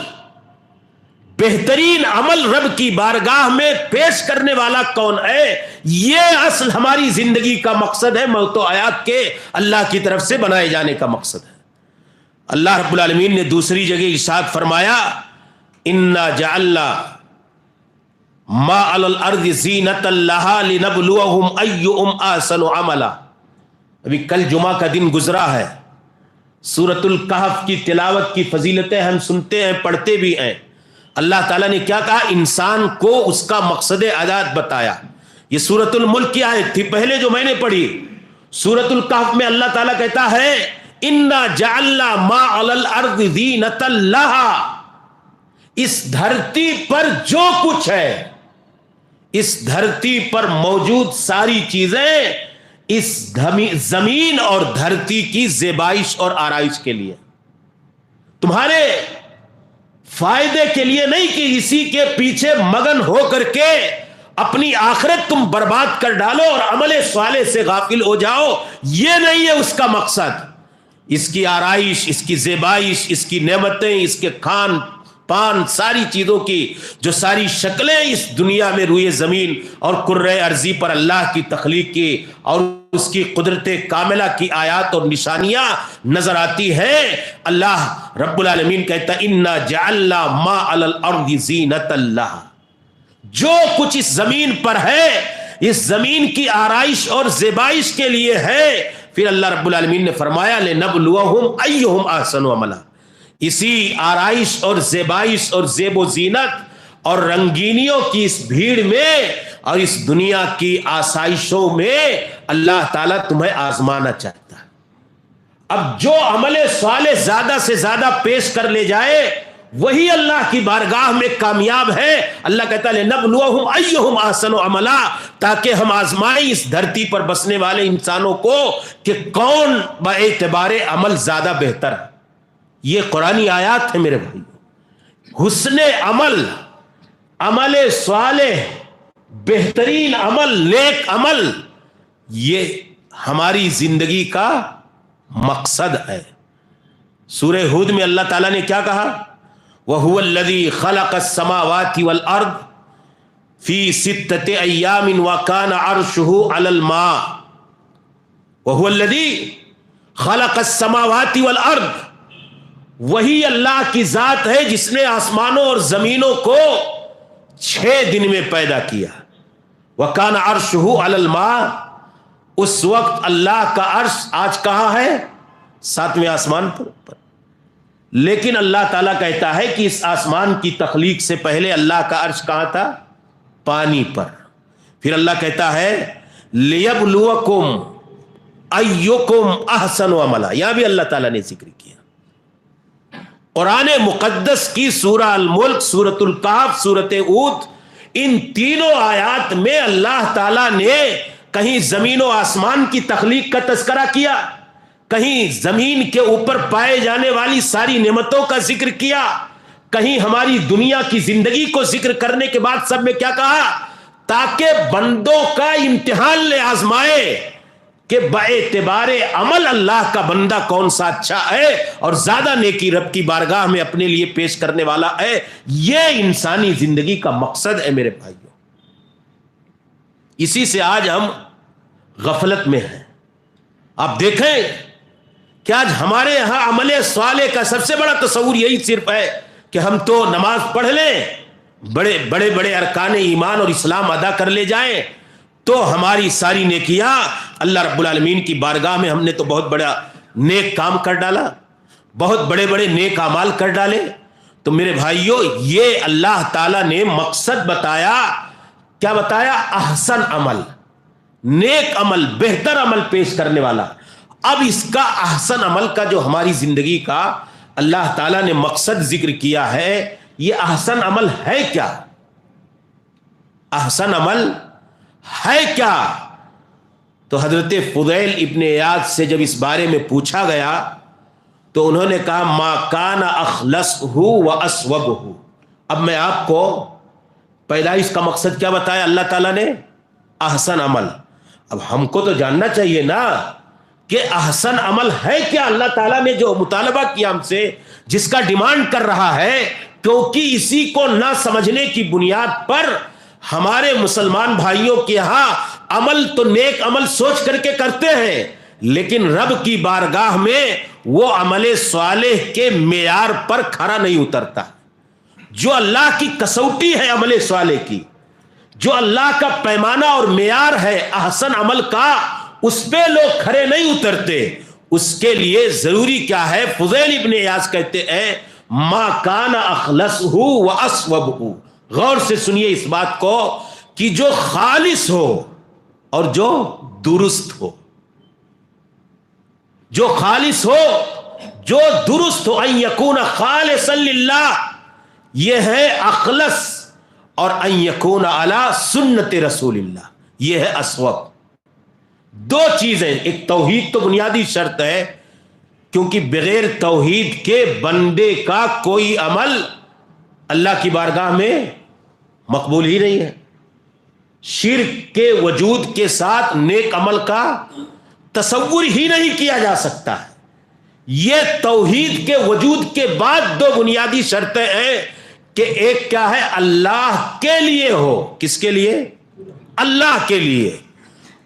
بہترین عمل رب کی بارگاہ میں پیش کرنے والا کون ہے؟ یہ اصل ہماری زندگی کا مقصد ہے، موت و حیات کے اللہ کی طرف سے بنائے جانے کا مقصد ہے۔ اللہ رب العالمین نے دوسری جگہ ارشاد فرمایا انا جعلنا ما علی الارض زینۃ لہا لنبلوہم ایہم احسن عملا۔ ابھی کل جمعہ کا دن گزرا ہے، سورۃ الکہف کی تلاوت کی فضیلتیں ہم سنتے ہیں، پڑھتے بھی ہیں۔ اللہ تعالیٰ نے کیا کہا؟ انسان کو اس کا مقصد حیات بتایا۔ یہ سورۃ الملک کی آیت تھی پہلے جو میں نے پڑھی۔ سورۃ الکہف میں اللہ تعالیٰ کہتا ہے انا جعلنا ما علی الارض زینۃ لہا، اس دھرتی پر جو کچھ ہے، اس دھرتی پر موجود ساری چیزیں اس زمین اور دھرتی کی زیبائش اور آرائش کے لیے، تمہارے فائدے کے لیے نہیں کہ اسی کے پیچھے مگن ہو کر کے اپنی آخرت تم برباد کر ڈالو اور عمل صالح سے غافل ہو جاؤ، یہ نہیں ہے اس کا مقصد۔ اس کی آرائش، اس کی زیبائش، اس کی نعمتیں، اس کے کھان پان، ساری چیزوں کی جو ساری شکلیں اس دنیا میں روئے زمین اور کرۂ ارضی پر اللہ کی تخلیق کی اور اس کی قدرت کاملہ کی آیات اور نشانیاں نظر آتی ہیں، اللہ رب العالمین کہتا ہے انا جعلنا ما علی الارض زینۃ لہا، جو کچھ اس زمین پر ہے اس زمین کی آرائش اور زیبائش کے لیے ہے۔ پھر اللہ رب العالمین نے فرمایا لنبلوہم ایہم احسن عملا، اسی آرائش اور زیبائش اور زیب و زینت اور رنگینیوں کی اس بھیڑ میں اور اس دنیا کی آسائشوں میں اللہ تعالیٰ تمہیں آزمانا چاہتا ہے۔ اب جو عمل صالح زیادہ سے زیادہ پیش کر لے جائے وہی اللہ کی بارگاہ میں کامیاب ہے۔ اللہ کہتا ہے لنبلوہم ایہم احسن عملا، تاکہ ہم آزمائیں اس دھرتی پر بسنے والے انسانوں کو کہ کون باعتبار عمل زیادہ بہتر ہے۔ یہ قرآنی آیات ہے میرے بھائی۔ حسن عمل، عمل صالح، بہترین عمل، نیک عمل، یہ ہماری زندگی کا مقصد ہے۔ سورہ ہود میں اللہ تعالیٰ نے کیا کہا؟ وَهُوَ الَّذِي خَلَقَ السَّمَاوَاتِ وَالْأَرْضِ فِي سِتَّةِ أَيَّامٍ وَكَانَ عَرْشُهُ عَلَى الْمَاءِ۔ وَهُوَ الَّذِي خَلَقَ السَّمَاوَاتِ وَالْأَرْضِ، وہی اللہ کی ذات ہے جس نے آسمانوں اور زمینوں کو 6 دن میں پیدا کیا۔ وَكَانَ عَرْشُهُ عَلَى الْمَاءِ، اس وقت اللہ کا عرش آج کہاں ہے؟ 7ویں آسمان پر۔ لیکن اللہ تعالیٰ کہتا ہے کہ اس آسمان کی تخلیق سے پہلے اللہ کا عرش کہاں تھا؟ پانی پر۔ پھر اللہ کہتا ہے لیبلوکم ایکم احسن عملا، یہاں بھی اللہ تعالیٰ نے ذکر کیا۔ قرآن مقدس کی سورہ الملک، سورۃ الکہف، سورۃ ہود، ان تینوں آیات میں اللہ تعالیٰ نے کہیں زمین و آسمان کی تخلیق کا تذکرہ کیا، کہیں زمین کے اوپر پائے جانے والی ساری نعمتوں کا ذکر کیا، کہیں ہماری دنیا کی زندگی کو ذکر کرنے کے بعد سب میں کیا کہا؟ تاکہ بندوں کا امتحان لے، آزمائے کہ باعتبار عمل اللہ کا بندہ کون سا اچھا ہے اور زیادہ نیکی رب کی بارگاہ میں اپنے لیے پیش کرنے والا ہے۔ یہ انسانی زندگی کا مقصد ہے میرے بھائیوں۔ اسی سے آج ہم غفلت میں ہیں۔ آپ دیکھیں کہ آج ہمارے یہاں عمل صالح کا سب سے بڑا تصور یہی صرف ہے کہ ہم تو نماز پڑھ لیں، بڑے بڑے ارکان ایمان اور اسلام ادا کر لے جائیں تو ہماری ساری نیکیاں اللہ رب العالمین کی بارگاہ میں ہم نے تو بہت بڑا نیک کام کر ڈالا, بہت بڑے بڑے نیک اعمال کر ڈالے. تو میرے بھائیوں, یہ اللہ تعالیٰ نے مقصد بتایا. کیا بتایا؟ احسن عمل, نیک عمل, بہتر عمل پیش کرنے والا. اب اس کا احسن عمل کا جو ہماری زندگی کا اللہ تعالیٰ نے مقصد ذکر کیا ہے, یہ احسن عمل ہے کیا؟ احسن عمل ہے کیا؟ تو حضرت فضیل ابن عیاض سے جب اس بارے میں پوچھا گیا تو انہوں نے کہا ما کان اخلصہ و اصوبہ. اب میں آپ کو پیدائش کا مقصد کیا بتایا اللہ تعالیٰ نے؟ احسن عمل. اب ہم کو تو جاننا چاہیے نا کہ احسن عمل ہے کیا. اللہ تعالیٰ نے جو مطالبہ کیا ہم سے, جس کا ڈیمانڈ کر رہا ہے, کیونکہ اسی کو نہ سمجھنے کی بنیاد پر ہمارے مسلمان بھائیوں کے ہاں عمل تو نیک عمل سوچ کر کے کرتے ہیں, لیکن رب کی بارگاہ میں وہ عمل صالح کے معیار پر کھرا نہیں اترتا. جو اللہ کی کسوٹی ہے عمل صالح کی, جو اللہ کا پیمانہ اور معیار ہے احسن عمل کا, اس پہ لوگ کھڑے نہیں اترتے. اس کے لیے ضروری کیا ہے؟ فضیل ابن عیاض کہتے ہیں ما کان اخلصہ و اصوبہ. غور سے سنیے اس بات کو کہ جو خالص ہو اور جو درست ہو, جو خالص ہو, جو درست ہو. ان یکون خالصا للہ, یہ ہے اخلص, اور ان یکون علی سنت رسول اللہ, یہ ہے اصوب. دو چیزیں. ایک توحید تو بنیادی شرط ہے, کیونکہ بغیر توحید کے بندے کا کوئی عمل اللہ کی بارگاہ میں مقبول ہی نہیں ہے. شرک کے وجود کے ساتھ نیک عمل کا تصور ہی نہیں کیا جا سکتا ہے. یہ توحید کے وجود کے بعد دو بنیادی شرطیں ہیں کہ ایک کیا ہے؟ اللہ کے لیے ہو. کس کے لیے؟ اللہ کے لیے.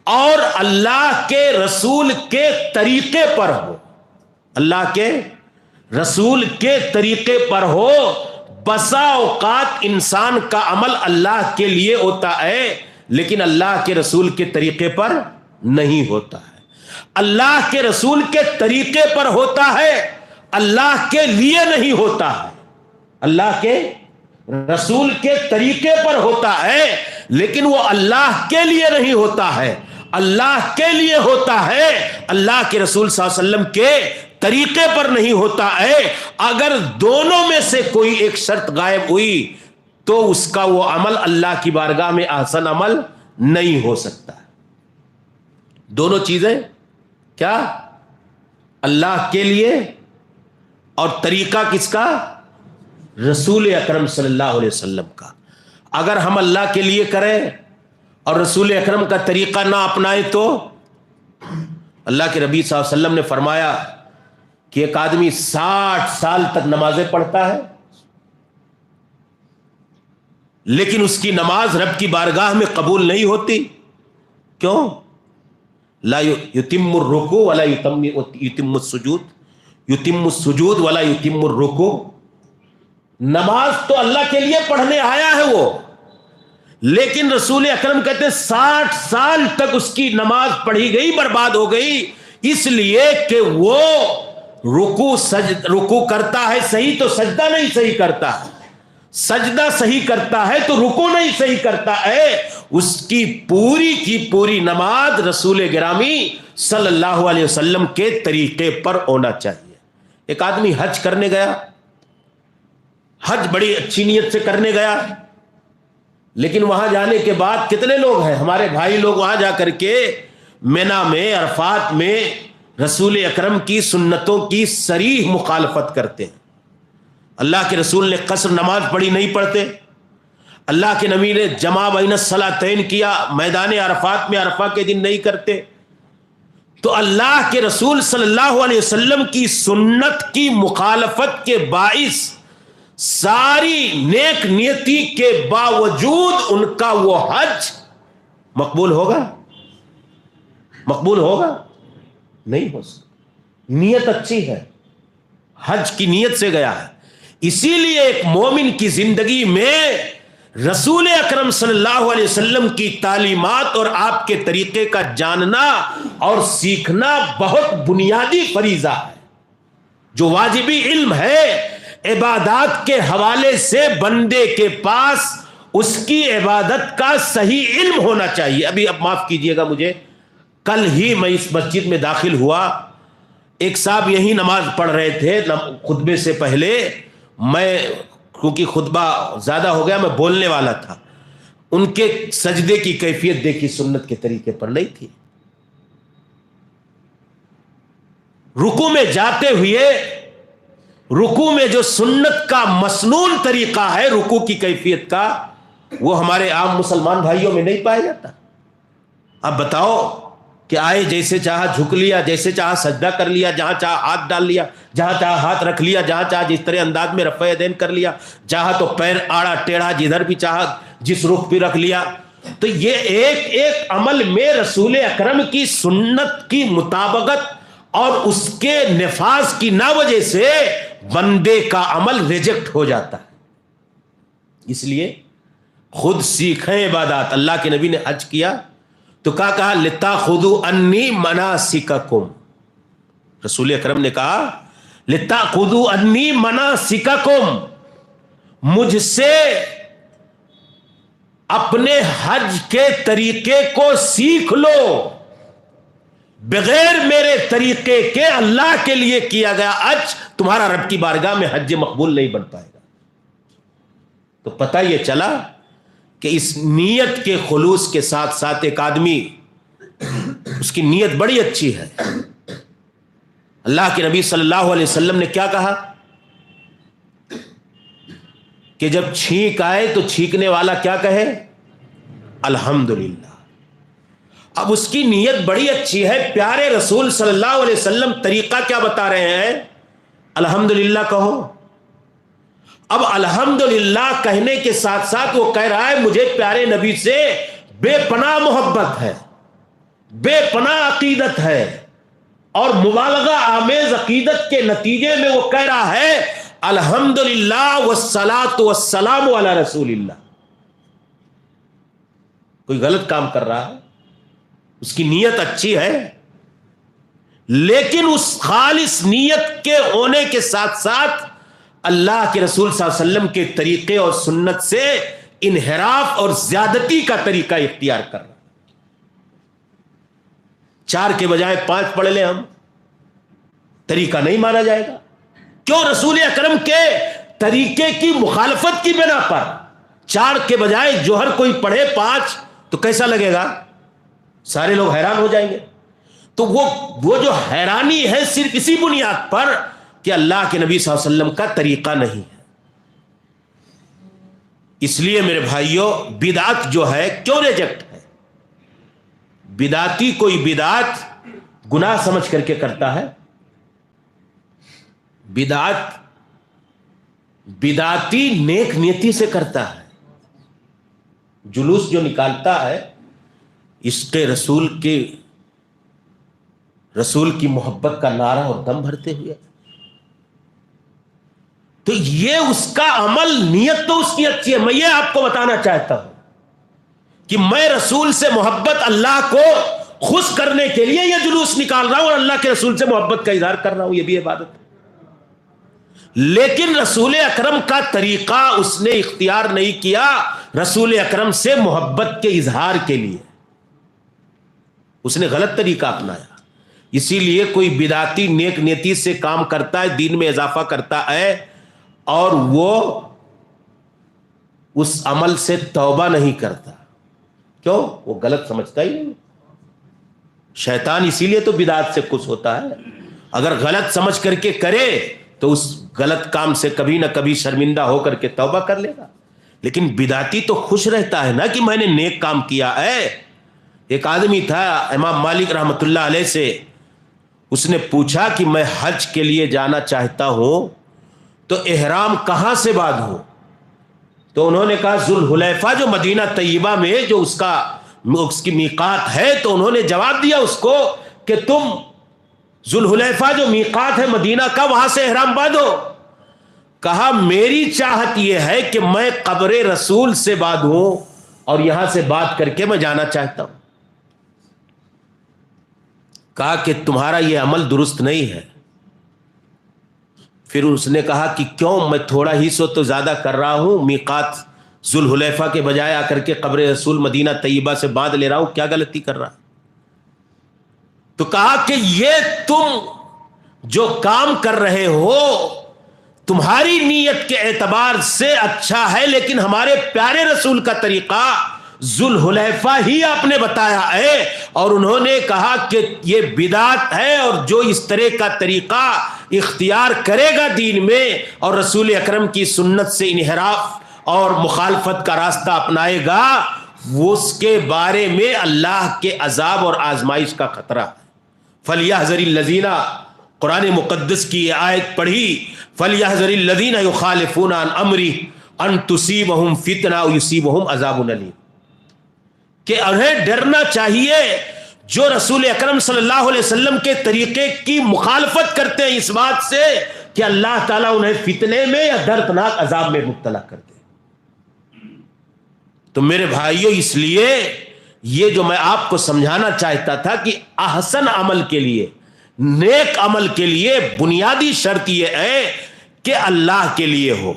اور اللہ کے رسول کے طریقے پر ہو. اللہ کے رسول کے طریقے پر ہو. بسا اوقات انسان کا عمل اللہ کے لیے ہوتا ہے لیکن اللہ کے رسول کے طریقے پر نہیں ہوتا ہے. اللہ کے رسول کے طریقے پر ہوتا ہے, اللہ کے لیے نہیں ہوتا ہے. اللہ کے رسول کے طریقے پر ہوتا ہے لیکن وہ اللہ کے لیے نہیں ہوتا ہے, اللہ کے لیے ہوتا ہے, اللہ کے رسول صلی اللہ علیہ وسلم کے طریقے پر نہیں ہوتا ہے. اگر دونوں میں سے کوئی ایک شرط غائب ہوئی تو اس کا وہ عمل اللہ کی بارگاہ میں احسن عمل نہیں ہو سکتا. دونوں چیزیں کیا؟ اللہ کے لیے اور طریقہ کس کا؟ رسول اکرم صلی اللہ علیہ وسلم کا. اگر ہم اللہ کے لیے کریں اور رسول اکرم کا طریقہ نہ اپنائیں تو اللہ کے نبی صلی اللہ علیہ وسلم نے فرمایا کہ ایک آدمی 60 سال تک نمازیں پڑھتا ہے لیکن اس کی نماز رب کی بارگاہ میں قبول نہیں ہوتی. کیوں؟ لا یتم الرکوع ولا یتم السجود, یتم السجود ولا یتم الرکوع. نماز تو اللہ کے لیے پڑھنے آیا ہے وہ, لیکن رسول اکرم کہتے ہیں 60 سال تک اس کی نماز پڑھی گئی, برباد ہو گئی, اس لیے کہ وہ رکوع کرتا ہے صحیح تو سجدہ نہیں صحیح کرتا ہے, سجدہ صحیح کرتا ہے تو رکوع نہیں صحیح کرتا ہے. اس کی پوری نماز رسول گرامی صلی اللہ علیہ وسلم کے طریقے پر ہونا چاہیے. ایک آدمی حج کرنے گیا, حج بڑی اچھی نیت سے کرنے گیا, لیکن وہاں جانے کے بعد کتنے لوگ ہیں ہمارے بھائی لوگ وہاں جا کر کے مینا میں, عرفات میں رسول اکرم کی سنتوں کی صریح مخالفت کرتے ہیں. اللہ کے رسول نے قصر نماز پڑھی, نہیں پڑھتے. اللہ کے نبی نے جمع بین الصلاتین کیا, میدان عرفات میں عرفہ کے دن نہیں کرتے. تو اللہ کے رسول صلی اللہ علیہ وسلم کی سنت کی مخالفت کے باعث ساری نیک نیتی کے باوجود ان کا وہ حج مقبول ہوگا؟ مقبول ہوگا؟ نہیں ہو سکتا. نیت اچھی ہے, حج کی نیت سے گیا ہے. اسی لیے ایک مومن کی زندگی میں رسول اکرم صلی اللہ علیہ وسلم کی تعلیمات اور آپ کے طریقے کا جاننا اور سیکھنا بہت بنیادی فریضہ ہے، جو واجبی علم ہے۔ عبادات کے حوالے سے بندے کے پاس اس کی عبادت کا صحیح علم ہونا چاہیے۔ ابھی اب معاف کیجئے گا مجھے، کل ہی میں اس مسجد میں داخل ہوا، ایک صاحب یہی نماز پڑھ رہے تھے خطبے سے پہلے، میں کیونکہ خطبہ زیادہ ہو گیا میں بولنے والا تھا، ان کے سجدے کی کیفیت دیکھی سنت کے طریقے پر نہیں تھی۔ رکوع میں جاتے ہوئے رکوع میں جو سنت کا مسنون طریقہ ہے رکوع کی کیفیت کا، وہ ہمارے عام مسلمان بھائیوں میں نہیں پایا جاتا۔ اب بتاؤ کہ آئے جیسے چاہا جھک لیا، جیسے چاہا سجدہ کر لیا، جہاں چاہا ہاتھ ڈال لیا، جہاں چاہا ہاتھ رکھ لیا، جہاں چاہا جس طرح انداز میں رفع یدین کر لیا، چاہا تو پیر آڑا ٹیڑھا جدھر بھی چاہا جس رخ پہ رکھ لیا۔ تو یہ ایک ایک عمل میں رسول اکرم کی سنت کی مطابقت اور اس کے نفاذ کی نہ وجہ سے بندے کا عمل ریجیکٹ ہو جاتا ہے۔ اس لیے خود سیکھیں عبادات۔ اللہ کے نبی نے حج کیا تو کہا لِتَأْخُذُوا عَنِّي مَنَاسِكَكُمْ، رسول اکرم نے کہا لِتَأْخُذُوا عَنِّي مَنَاسِكَكُمْ، مجھ سے اپنے حج کے طریقے کو سیکھ لو۔ بغیر میرے طریقے کے اللہ کے لیے کیا گیا حج تمہارا رب کی بارگاہ میں حج مقبول نہیں بن پائے گا۔ تو پتہ یہ چلا کہ اس نیت کے خلوص کے ساتھ ساتھ ایک آدمی اس کی نیت بڑی اچھی ہے۔ اللہ کے نبی صلی اللہ علیہ وسلم نے کیا کہا کہ جب چھینک آئے تو چھینکنے والا کیا کہے؟ الحمدللہ۔ اب اس کی نیت بڑی اچھی ہے، پیارے رسول صلی اللہ علیہ وسلم طریقہ کیا بتا رہے ہیں؟ الحمدللہ کہو۔ اب الحمدللہ کہنے کے ساتھ ساتھ وہ کہہ رہا ہے مجھے پیارے نبی سے بے پناہ محبت ہے، بے پناہ عقیدت ہے، اور مبالغہ آمیز عقیدت کے نتیجے میں وہ کہہ رہا ہے الحمدللہ والصلاۃ والسلام علی رسول اللہ۔ کوئی غلط کام کر رہا ہے، اس کی نیت اچھی ہے، لیکن اس خالص نیت کے ہونے کے ساتھ ساتھ اللہ کے رسول صلی اللہ علیہ وسلم کے طریقے اور سنت سے انحراف اور زیادتی کا طریقہ اختیار کر رہا۔ 4 کے بجائے 5 پڑھ لیں ہم، طریقہ نہیں مانا جائے گا۔ کیوں؟ رسول اکرم کے طریقے کی مخالفت کی بنا پر 4 کے بجائے جوہر کوئی پڑھے 5 تو کیسا لگے گا؟ سارے لوگ حیران ہو جائیں گے۔ تو وہ جو حیرانی ہے صرف اسی بنیاد پر کہ اللہ کے نبی صلی اللہ علیہ وسلم کا طریقہ نہیں ہے۔ اس لیے میرے بھائیوں، بدعت جو ہے کیوں ریجیکٹ ہے؟ بدعتی کوئی بدعت گناہ سمجھ کر کے کرتا ہے؟ بدعتی نیک نیتی سے کرتا ہے۔ جلوس جو نکالتا ہے عشق رسول کی محبت کا نعرہ اور دم بھرتے ہوئے، تو یہ اس کا عمل، نیت تو اس کی اچھی ہے۔ میں یہ آپ کو بتانا چاہتا ہوں کہ میں رسول سے محبت اللہ کو خوش کرنے کے لیے یہ جلوس نکال رہا ہوں اور اللہ کے رسول سے محبت کا اظہار کر رہا ہوں، یہ بھی عبادت ہے۔ لیکن رسول اکرم کا طریقہ اس نے اختیار نہیں کیا رسول اکرم سے محبت کے اظہار کے لیے، اس نے غلط طریقہ اپنایا۔ اسی لیے کوئی بدعتی نیک نیتی سے کام کرتا ہے، دین میں اضافہ کرتا ہے، اور وہ اس عمل سے توبہ نہیں کرتا۔ کیوں؟ وہ غلط سمجھتا ہی نہیں۔ شیطان اسی لیے تو بدعت سے خوش ہوتا ہے، اگر غلط سمجھ کر کے کرے تو اس غلط کام سے کبھی نہ کبھی شرمندہ ہو کر کے توبہ کر لے گا۔ لیکن بدعتی تو خوش رہتا ہے نا کہ میں نے نیک کام کیا ہے۔ ایک آدمی تھا امام مالک رحمۃ اللہ علیہ سے، اس نے پوچھا کہ میں حج کے لیے جانا چاہتا ہوں تو احرام کہاں سے باندھوں؟ تو انہوں نے کہا ذوالحلیفہ جو مدینہ طیبہ میں جو اس کی میقات ہے، تو انہوں نے جواب دیا اس کو کہ تم ذوالحلیفہ جو میقات ہے مدینہ کا، وہاں سے احرام باندھو۔ کہا میری چاہت یہ ہے کہ میں قبر رسول سے بعد ہوں اور یہاں سے بات کر کے میں جانا چاہتا ہوں. کہا کہ تمہارا یہ عمل درست نہیں ہے. پھر اس نے کہا کہ کیوں؟ میں تھوڑا ہی سو تو زیادہ کر رہا ہوں, میقات ذوالحلیفہ کے بجائے آ کر کے قبر رسول مدینہ طیبہ سے باندھ لے رہا ہوں, کیا غلطی کر رہا؟ تو کہا کہ یہ تم جو کام کر رہے ہو تمہاری نیت کے اعتبار سے اچھا ہے, لیکن ہمارے پیارے رسول کا طریقہ ذوالحلیفہ ہی آپ نے بتایا ہے, اور انہوں نے کہا کہ یہ بدعت ہے, اور جو اس طرح کا طریقہ اختیار کرے گا دین میں اور رسول اکرم کی سنت سے انحراف اور مخالفت کا راستہ اپنائے گا, وہ اس کے بارے میں اللہ کے عذاب اور آزمائش کا خطرہ. فَلْيَحْذَرِ الَّذِينَ, قرآن مقدس کی یہ آیت پڑھی, فَلْيَحْذَرِ الَّذِينَ يُخَالِفُونَ عَنْ أَمْرِهِ أَن تُصِيبَهُمْ فِتْنَةٌ أَوْ يُصِيبَهُمْ عَذَابٌ أَلِيمٌ, کہ انہیں ڈرنا چاہیے جو رسول اکرم صلی اللہ علیہ وسلم کے طریقے کی مخالفت کرتے ہیں اس بات سے کہ اللہ تعالیٰ انہیں فتنے میں یا دردناک عذاب میں مبتلا کر دے. تو میرے بھائیوں, اس لیے یہ جو میں آپ کو سمجھانا چاہتا تھا کہ احسن عمل کے لیے, نیک عمل کے لیے بنیادی شرط یہ ہے کہ اللہ کے لیے ہو.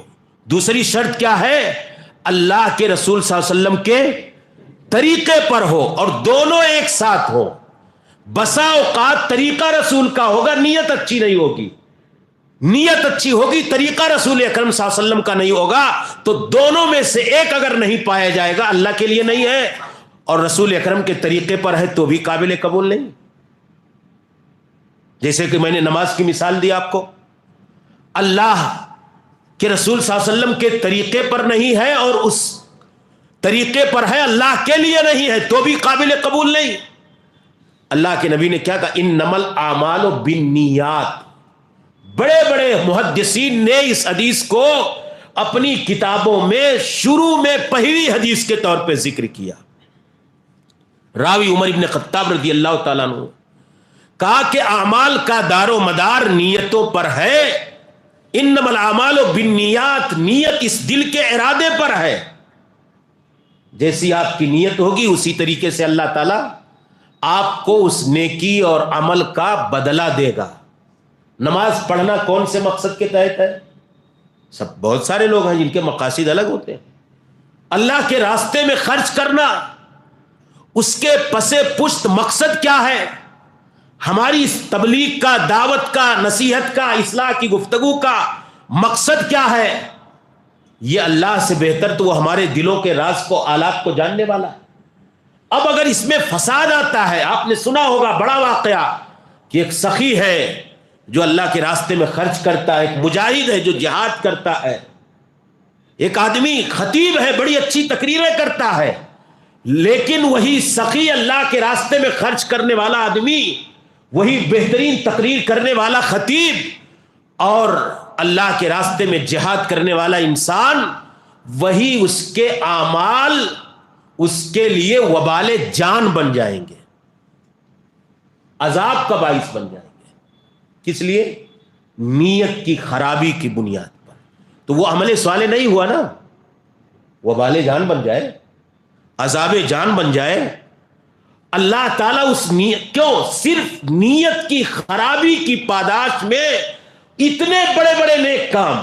دوسری شرط کیا ہے؟ اللہ کے رسول صلی اللہ علیہ وسلم کے طریقے پر ہو, اور دونوں ایک ساتھ ہو. بسا اوقات طریقہ رسول کا ہوگا, نیت اچھی نہیں ہوگی, نیت اچھی ہوگی, طریقہ رسول اکرم صلی اللہ علیہ وسلم کا نہیں ہوگا, تو دونوں میں سے ایک اگر نہیں پایا جائے گا اللہ کے لیے نہیں ہے, اور رسول اکرم کے طریقے پر ہے تو بھی قابل قبول نہیں. جیسے کہ میں نے نماز کی مثال دی آپ کو, اللہ کے رسول صلی اللہ علیہ وسلم کے طریقے پر نہیں ہے اور اس طریقے پر ہے, اللہ کے لیے نہیں ہے, تو بھی قابل قبول نہیں. اللہ کے نبی نے کیا کہا؟ انما الاعمال بالنیات. بڑے بڑے محدثین نے اس حدیث کو اپنی کتابوں میں شروع میں پہلی حدیث کے طور پہ ذکر کیا. راوی عمر ابن خطاب رضی اللہ تعالیٰ عنہ کہا کہ اعمال کا دار و مدار نیتوں پر ہے. انما الاعمال بالنیات, نیت اس دل کے ارادے پر ہے. جیسی آپ کی نیت ہوگی اسی طریقے سے اللہ تعالیٰ آپ کو اس نیکی اور عمل کا بدلہ دے گا. نماز پڑھنا کون سے مقصد کے تحت ہے؟ بہت سارے لوگ ہیں جن کے مقاصد الگ ہوتے ہیں. اللہ کے راستے میں خرچ کرنا, اس کے پس پشت مقصد کیا ہے؟ ہماری اس تبلیغ کا, دعوت کا, نصیحت کا, اصلاح کی گفتگو کا مقصد کیا ہے؟ یہ اللہ سے بہتر تو وہ ہمارے دلوں کے راز کو, آلات کو جاننے والا ہے. اب اگر اس میں فساد آتا ہے, آپ نے سنا ہوگا بڑا واقعہ کہ ایک سخی ہے جو اللہ کے راستے میں خرچ کرتا ہے, ایک مجاہد ہے جو جہاد کرتا ہے, ایک آدمی خطیب ہے, بڑی اچھی تقریریں کرتا ہے, لیکن وہی سخی اللہ کے راستے میں خرچ کرنے والا آدمی, وہی بہترین تقریر کرنے والا خطیب اور اللہ کے راستے میں جہاد کرنے والا انسان, وہی اس کے اعمال اس کے لیے وبال جان بن جائیں گے, عذاب کا باعث بن جائیں گے. کس لیے؟ نیت کی خرابی کی بنیاد پر. تو وہ عمل صالح نہیں ہوا نا, وبال جان بن جائے, عذاب جان بن جائے. اللہ تعالیٰ اس نیت, کیوں صرف نیت کی خرابی کی پاداش میں اتنے بڑے بڑے نیک کام,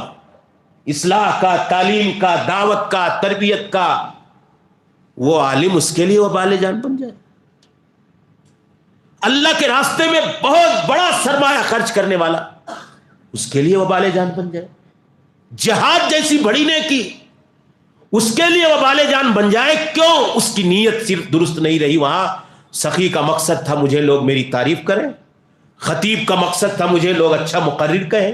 اصلاح کا, تعلیم کا, دعوت کا, تربیت کا, وہ عالم اس کے لیے وبال جان بن جائے. اللہ کے راستے میں بہت بڑا سرمایہ خرچ کرنے والا, اس کے لیے وبال جان بن جائے. جہاد جیسی بڑی نیکی, اس کے لیے وبال جان بن جائے. کیوں؟ اس کی نیت صرف درست نہیں رہی. وہاں سخی کا مقصد تھا مجھے لوگ میری تعریف کریں, خطیب کا مقصد تھا مجھے لوگ اچھا مقرر کہیں,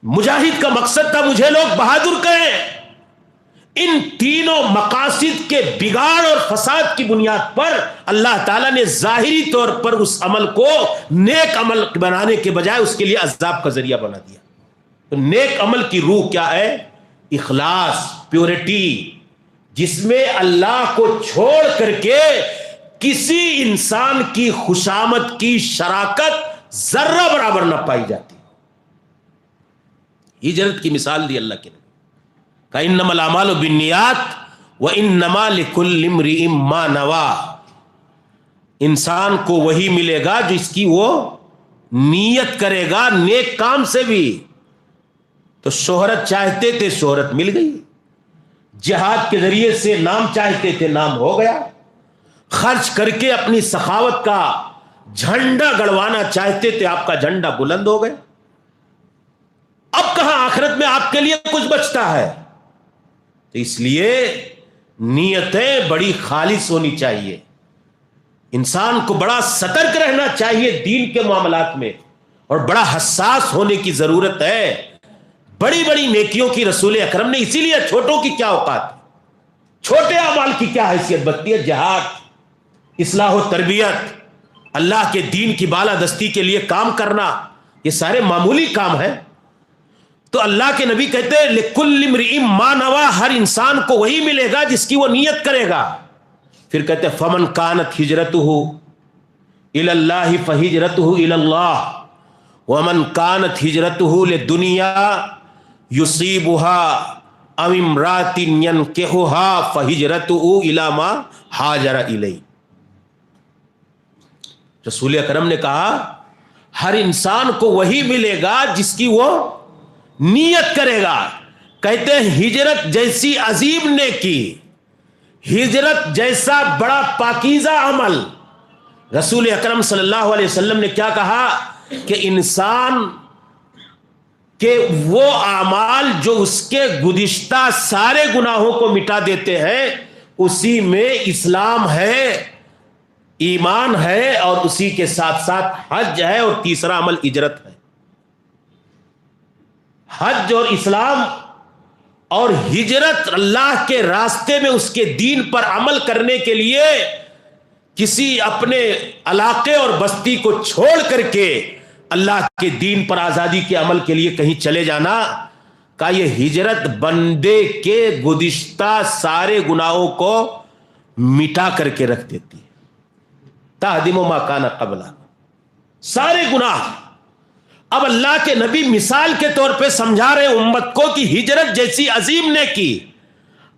مجاہد کا مقصد تھا مجھے لوگ بہادر کہیں. ان تینوں مقاصد کے بگاڑ اور فساد کی بنیاد پر اللہ تعالیٰ نے ظاہری طور پر اس عمل کو نیک عمل بنانے کے بجائے اس کے لیے عذاب کا ذریعہ بنا دیا. تو نیک عمل کی روح کیا ہے؟ اخلاص, پیورٹی, جس میں اللہ کو چھوڑ کر کے کسی انسان کی خوشامد کی شراکت ذرہ برابر نہ پائی جاتی. ہجرت کی مثال دی اللہ کے نبی کہ انما الاعمال بالنیات وانما لکل امرئ ما نویٰ. انسان کو وہی ملے گا جس کی وہ نیت کرے گا نیک کام سے بھی. تو شہرت چاہتے تھے شہرت مل گئی, جہاد کے ذریعے سے نام چاہتے تھے نام ہو گیا, خرچ کر کے اپنی سخاوت کا جھنڈا گڑوانا چاہتے تھے آپ کا جھنڈا بلند ہو گیا. اب کہاں آخرت میں آپ کے لیے کچھ بچتا ہے؟ تو اس لیے نیتیں بڑی خالص ہونی چاہیے. انسان کو بڑا سترک رہنا چاہیے دین کے معاملات میں, اور بڑا حساس ہونے کی ضرورت ہے. بڑی بڑی نیکیوں کی رسول اکرم نے, اسی لیے چھوٹوں کی کیا اوقات, چھوٹے اعمال کی کیا حیثیت بنتی ہے. جہاد, اصلاح و تربیت, اللہ کے دین کی بالادستی کے لیے کام کرنا, یہ سارے معمولی کام ہیں. تو اللہ کے نبی کہتے ہیں لکل امرئ ما نویٰ, ہر انسان کو وہی ملے گا جس کی وہ نیت کرے گا. پھر کہتے ہیں فمن کانت ہجرتہ الی اللہ فہجرتہ الی اللہ ومن کانت ہجرتہ لدنیا یصیبها او امرأۃ ینکحها فہجرتہ الی ما ہاجر الیہ. رسول اکرم نے کہا ہر انسان کو وہی ملے گا جس کی وہ نیت کرے گا. کہتے ہیں ہجرت جیسی عظیم نیکی, ہجرت جیسا بڑا پاکیزہ عمل, رسول اکرم صلی اللہ علیہ وسلم نے کیا کہا کہ انسان کے وہ اعمال جو اس کے گزشتہ سارے گناہوں کو مٹا دیتے ہیں, اسی میں اسلام ہے, ایمان ہے, اور اسی کے ساتھ ساتھ حج ہے, اور تیسرا عمل ہجرت ہے. حج اور اسلام اور ہجرت اللہ کے راستے میں اس کے دین پر عمل کرنے کے لیے کسی اپنے علاقے اور بستی کو چھوڑ کر کے اللہ کے دین پر آزادی کے عمل کے لیے کہیں چلے جانا, کا یہ ہجرت بندے کے گزشتہ سارے گناہوں کو مٹا کر کے رکھ دیتی ہے. تہدم ما کان قبلہ, سارے گناہ. اب اللہ کے نبی مثال کے طور پہ سمجھا رہے امت کو کہ ہجرت جیسی عظیم نیکی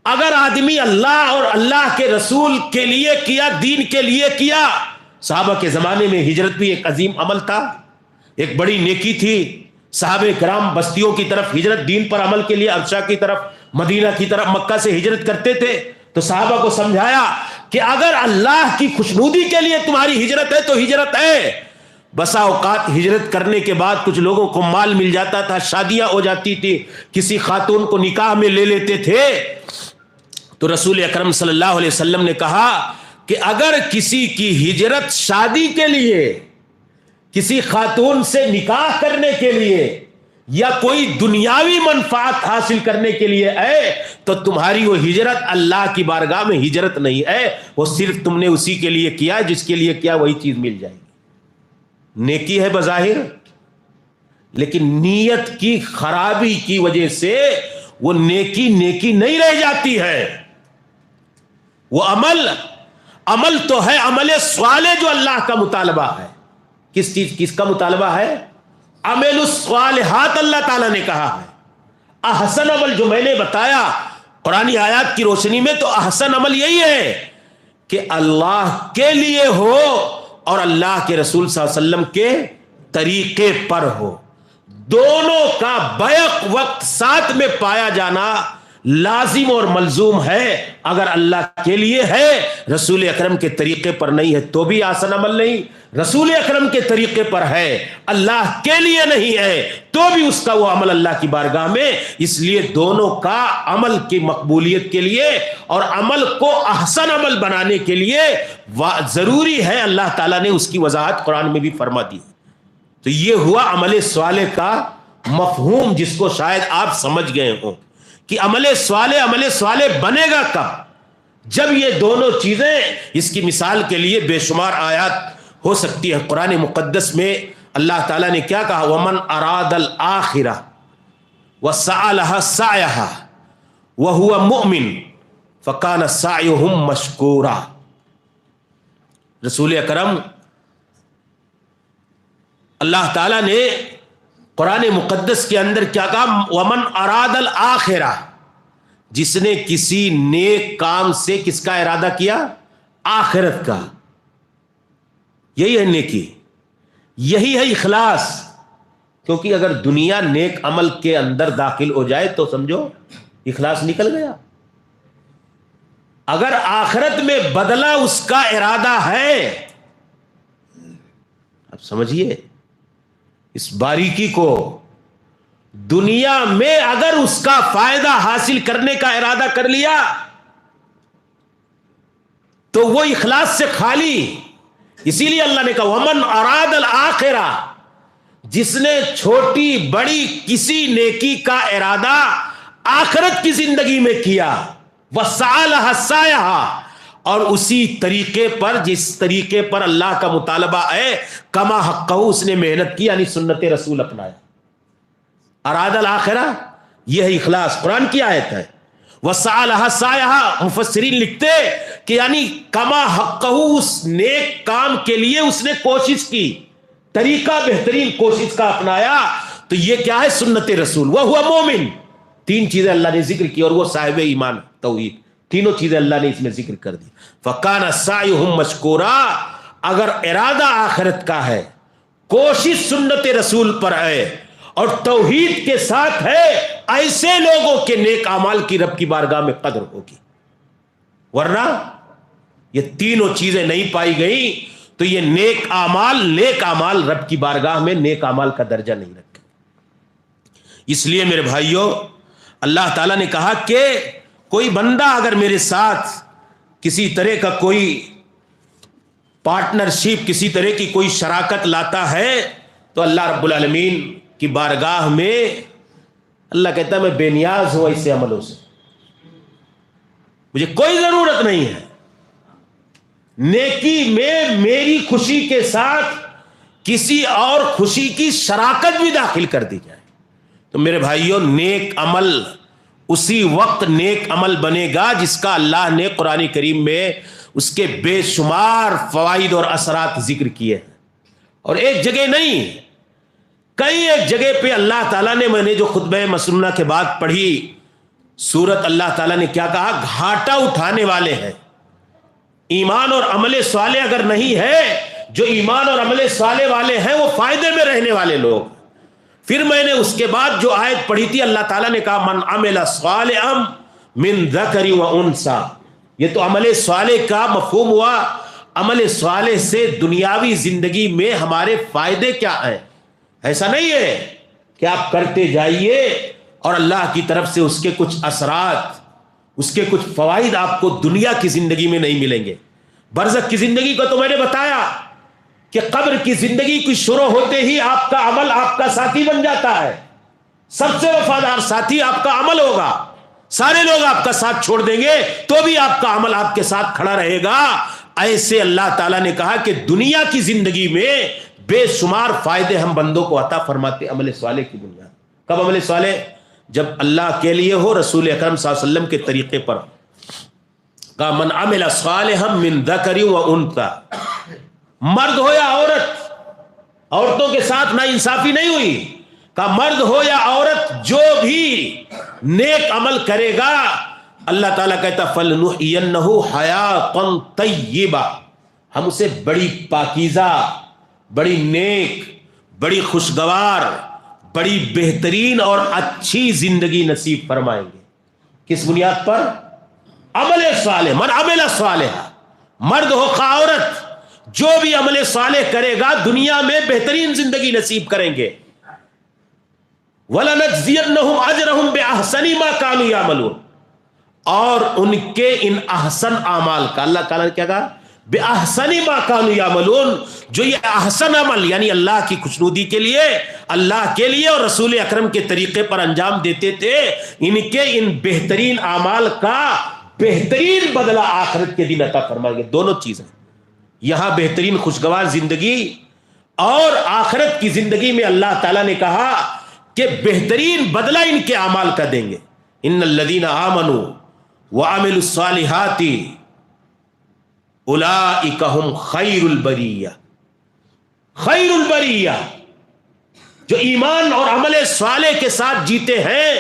اگر آدمی اللہ اور اللہ کے رسول کے لیے کیا, دین کے لیے کیا. صحابہ کے زمانے میں ہجرت بھی ایک عظیم عمل تھا, ایک بڑی نیکی تھی. صحابہ کرام بستیوں کی طرف ہجرت, دین پر عمل کے لیے حبشہ کی طرف, مدینہ کی طرف, مکہ سے ہجرت کرتے تھے. تو صحابہ کو سمجھایا کہ اگر اللہ کی خوشنودی کے لیے تمہاری ہجرت ہے تو ہجرت ہے. بسا اوقات ہجرت کرنے کے بعد کچھ لوگوں کو مال مل جاتا تھا, شادیاں ہو جاتی تھی, کسی خاتون کو نکاح میں لے لیتے تھے. تو رسول اکرم صلی اللہ علیہ وسلم نے کہا کہ اگر کسی کی ہجرت شادی کے لیے, کسی خاتون سے نکاح کرنے کے لیے, یا کوئی دنیاوی منفعت حاصل کرنے کے لیے ہے, تو تمہاری وہ ہجرت اللہ کی بارگاہ میں ہجرت نہیں ہے, وہ صرف تم نے اسی کے لیے کیا جس کے لیے کیا وہی چیز مل جائے گی. نیکی ہے بظاہر, لیکن نیت کی خرابی کی وجہ سے وہ نیکی نیکی نہیں رہ جاتی ہے. وہ عمل تو ہے عمل صالح جو اللہ کا مطالبہ ہے. کس کا مطالبہ ہے؟ عمل الصالحات اللہ تعالیٰ نے کہا ہے. احسن عمل جو میں نے بتایا قرآنی آیات کی روشنی میں, تو احسن عمل یہی ہے کہ اللہ کے لیے ہو اور اللہ کے رسول صلی اللہ علیہ وسلم کے طریقے پر ہو. دونوں کا بیک وقت ساتھ میں پایا جانا لازم اور ملزوم ہے. اگر اللہ کے لیے ہے, رسول اکرم کے طریقے پر نہیں ہے تو بھی آسان عمل نہیں. رسول اکرم کے طریقے پر ہے, اللہ کے لیے نہیں ہے, تو بھی اس کا وہ عمل اللہ کی بارگاہ میں. اس لیے دونوں کا عمل کی مقبولیت کے لیے اور عمل کو احسن عمل بنانے کے لیے ضروری ہے. اللہ تعالیٰ نے اس کی وضاحت قرآن میں بھی فرما دی. تو یہ ہوا عمل صالح کا مفہوم, جس کو شاید آپ سمجھ گئے ہوں کہ عمل صالح بنے گا کب؟ جب یہ دونوں چیزیں, اس کی مثال کے لیے بے شمار آیات ہو سکتی ہے. قرآن مقدس میں اللہ تعالیٰ نے کیا کہا؟ وَمَنْ أَرَادَ الْآخِرَةَ وَسَعَى لَهَا سَعْيَهَا وَهُوَ مُؤْمِنٌ فَكَانَ سَعْيُهُمْ مَشْكُورًا. رسول اکرم اللہ تعالیٰ نے قرآن مقدس کے اندر کیا کہا؟ ومن اراد الآخرہ، جس نے کسی نیک کام سے کس کا ارادہ کیا؟ آخرت کا. یہی ہے نیکی، یہی ہے اخلاص. کیونکہ اگر دنیا نیک عمل کے اندر داخل ہو جائے تو سمجھو اخلاص نکل گیا. اگر آخرت میں بدلہ اس کا ارادہ ہے، اب سمجھیے اس باریکی کو، دنیا میں اگر اس کا فائدہ حاصل کرنے کا ارادہ کر لیا تو وہ اخلاص سے خالی. اسی لیے اللہ نے کہا ومن اراد الآخرہ، جس نے چھوٹی بڑی کسی نیکی کا ارادہ آخرت کی زندگی میں کیا، وسعی لہا سعیہا، اور اسی طریقے پر جس طریقے پر اللہ کا مطالبہ ہے، کما حقہ، اس نے محنت کی، یعنی سنت رسول اپنایا. اراد الآخرہ یہ ہے اخلاص، قرآن کی آیت ہے. وسعی لہا سعیہا، مفسرین لکھتے کہ یعنی کما حقہ، اس نیک کام کے لیے اس نے کوشش کی، طریقہ بہترین کوشش کا اپنایا. تو یہ کیا ہے؟ سنت رسول. وہو مومن، تین چیزیں اللہ نے ذکر کی، اور وہ صاحب ایمان توحید. تینوں چیزیں اللہ نے اس میں ذکر کر دی. فَكَانَ سَعْيُهُمْ مَشْكُورًا، اگر ارادہ آخرت کا ہے، کوشش سنت رسول پر ہے اور توحید کے ساتھ ہے، ایسے لوگوں کے نیک اعمال کی رب کی بارگاہ میں قدر ہوگی. ورنہ یہ تینوں چیزیں نہیں پائی گئی تو یہ نیک اعمال رب کی بارگاہ میں نیک اعمال کا درجہ نہیں رکھے. اس لیے میرے بھائیوں، اللہ تعالیٰ نے کہا کہ کوئی بندہ اگر میرے ساتھ کسی طرح کا کوئی پارٹنرشپ، کسی طرح کی کوئی شراکت لاتا ہے تو اللہ رب العالمین کی بارگاہ میں اللہ کہتا ہے میں بے نیاز ہوں ایسے عملوں سے، مجھے کوئی ضرورت نہیں ہے. نیکی میں میری خوشی کے ساتھ کسی اور خوشی کی شراکت بھی داخل کر دی جائے تو میرے بھائیوں، نیک عمل اسی وقت نیک عمل بنے گا جس کا اللہ نے قرآن کریم میں اس کے بے شمار فوائد اور اثرات ذکر کیے ہیں. اور ایک جگہ نہیں، کئی ایک جگہ پہ اللہ تعالیٰ نے، میں نے جو خطبہ مسنونہ کے بعد پڑھی سورت، اللہ تعالیٰ نے کیا کہا؟ گھاٹا اٹھانے والے ہیں. ایمان اور عمل صالح اگر نہیں ہے، جو ایمان اور عمل صالح والے ہیں وہ فائدے میں رہنے والے لوگ. پھر میں نے اس کے بعد جو آیت پڑھی تھی، اللہ تعالیٰ نے کہا من عمل صالحا من ذکر و انثی. یہ تو عمل صالح کا مفہوم ہوا. عمل صالح سے دنیاوی زندگی میں ہمارے فائدے کیا ہیں؟ ایسا نہیں ہے کہ آپ کرتے جائیے اور اللہ کی طرف سے اس کے کچھ اثرات، اس کے کچھ فوائد آپ کو دنیا کی زندگی میں نہیں ملیں گے. برزخ کی زندگی کو تو میں نے بتایا کہ قبر کی زندگی کی شروع ہوتے ہی آپ کا عمل آپ کا ساتھی بن جاتا ہے. سب سے وفادار ساتھی آپ کا عمل ہوگا. سارے لوگ آپ کا ساتھ چھوڑ دیں گے تو بھی آپ کا عمل آپ کے ساتھ کھڑا رہے گا. ایسے اللہ تعالیٰ نے کہا کہ دنیا کی زندگی میں بے شمار فائدے ہم بندوں کو عطا فرماتے عمل صالح کی بنیاد. کب عمل صالح؟ جب اللہ کے لیے ہو، رسول اکرم صلی اللہ علیہ وسلم کے طریقے پر. کہا من عمل صالحا من ذکر و انثی، مرد ہو یا عورت، عورتوں کے ساتھ نا انصافی نہیں ہوئی. کہا مرد ہو یا عورت، جو بھی نیک عمل کرے گا اللہ تعالیٰ کہتا فَلْنُحْيِيَنَّهُ حَيَاةً طَيِّبَةً، ہم اسے بڑی پاکیزہ، بڑی نیک، بڑی خوشگوار، بڑی بہترین اور اچھی زندگی نصیب فرمائیں گے. کس بنیاد پر؟ عمل صالح. من عمل صالح، مرد ہو خواہ عورت، جو بھی عمل صالح کرے گا دنیا میں بہترین زندگی نصیب کریں گے. وَلَنَجْزِيَنَّهُمْ أَجْرَهُمْ بِأَحْسَنِ مَا كَانُوا يَعْمَلُونَ، اور ان کے ان احسن اعمال کا، اللہ تعالیٰ نے کیا کہا؟ بِأَحْسَنِ مَا كَانُوا يَعْمَلُونَ، جو یہ احسن عمل یعنی اللہ کی خوشنودی کے لیے، اللہ کے لیے اور رسول اکرم کے طریقے پر انجام دیتے تھے، ان کے ان بہترین اعمال کا بہترین بدلہ آخرت کے دن عطا فرمائیں گے. دونوں چیزیں، یہاں بہترین خوشگوار زندگی اور آخرت کی زندگی میں اللہ تعالیٰ نے کہا کہ بہترین بدلہ ان کے اعمال کا دیں گے. ان الذین آمنوا وعملوا الصالحات اولئک هم خیر البریہ. خیر البریہ، جو ایمان اور عمل صالح کے ساتھ جیتے ہیں،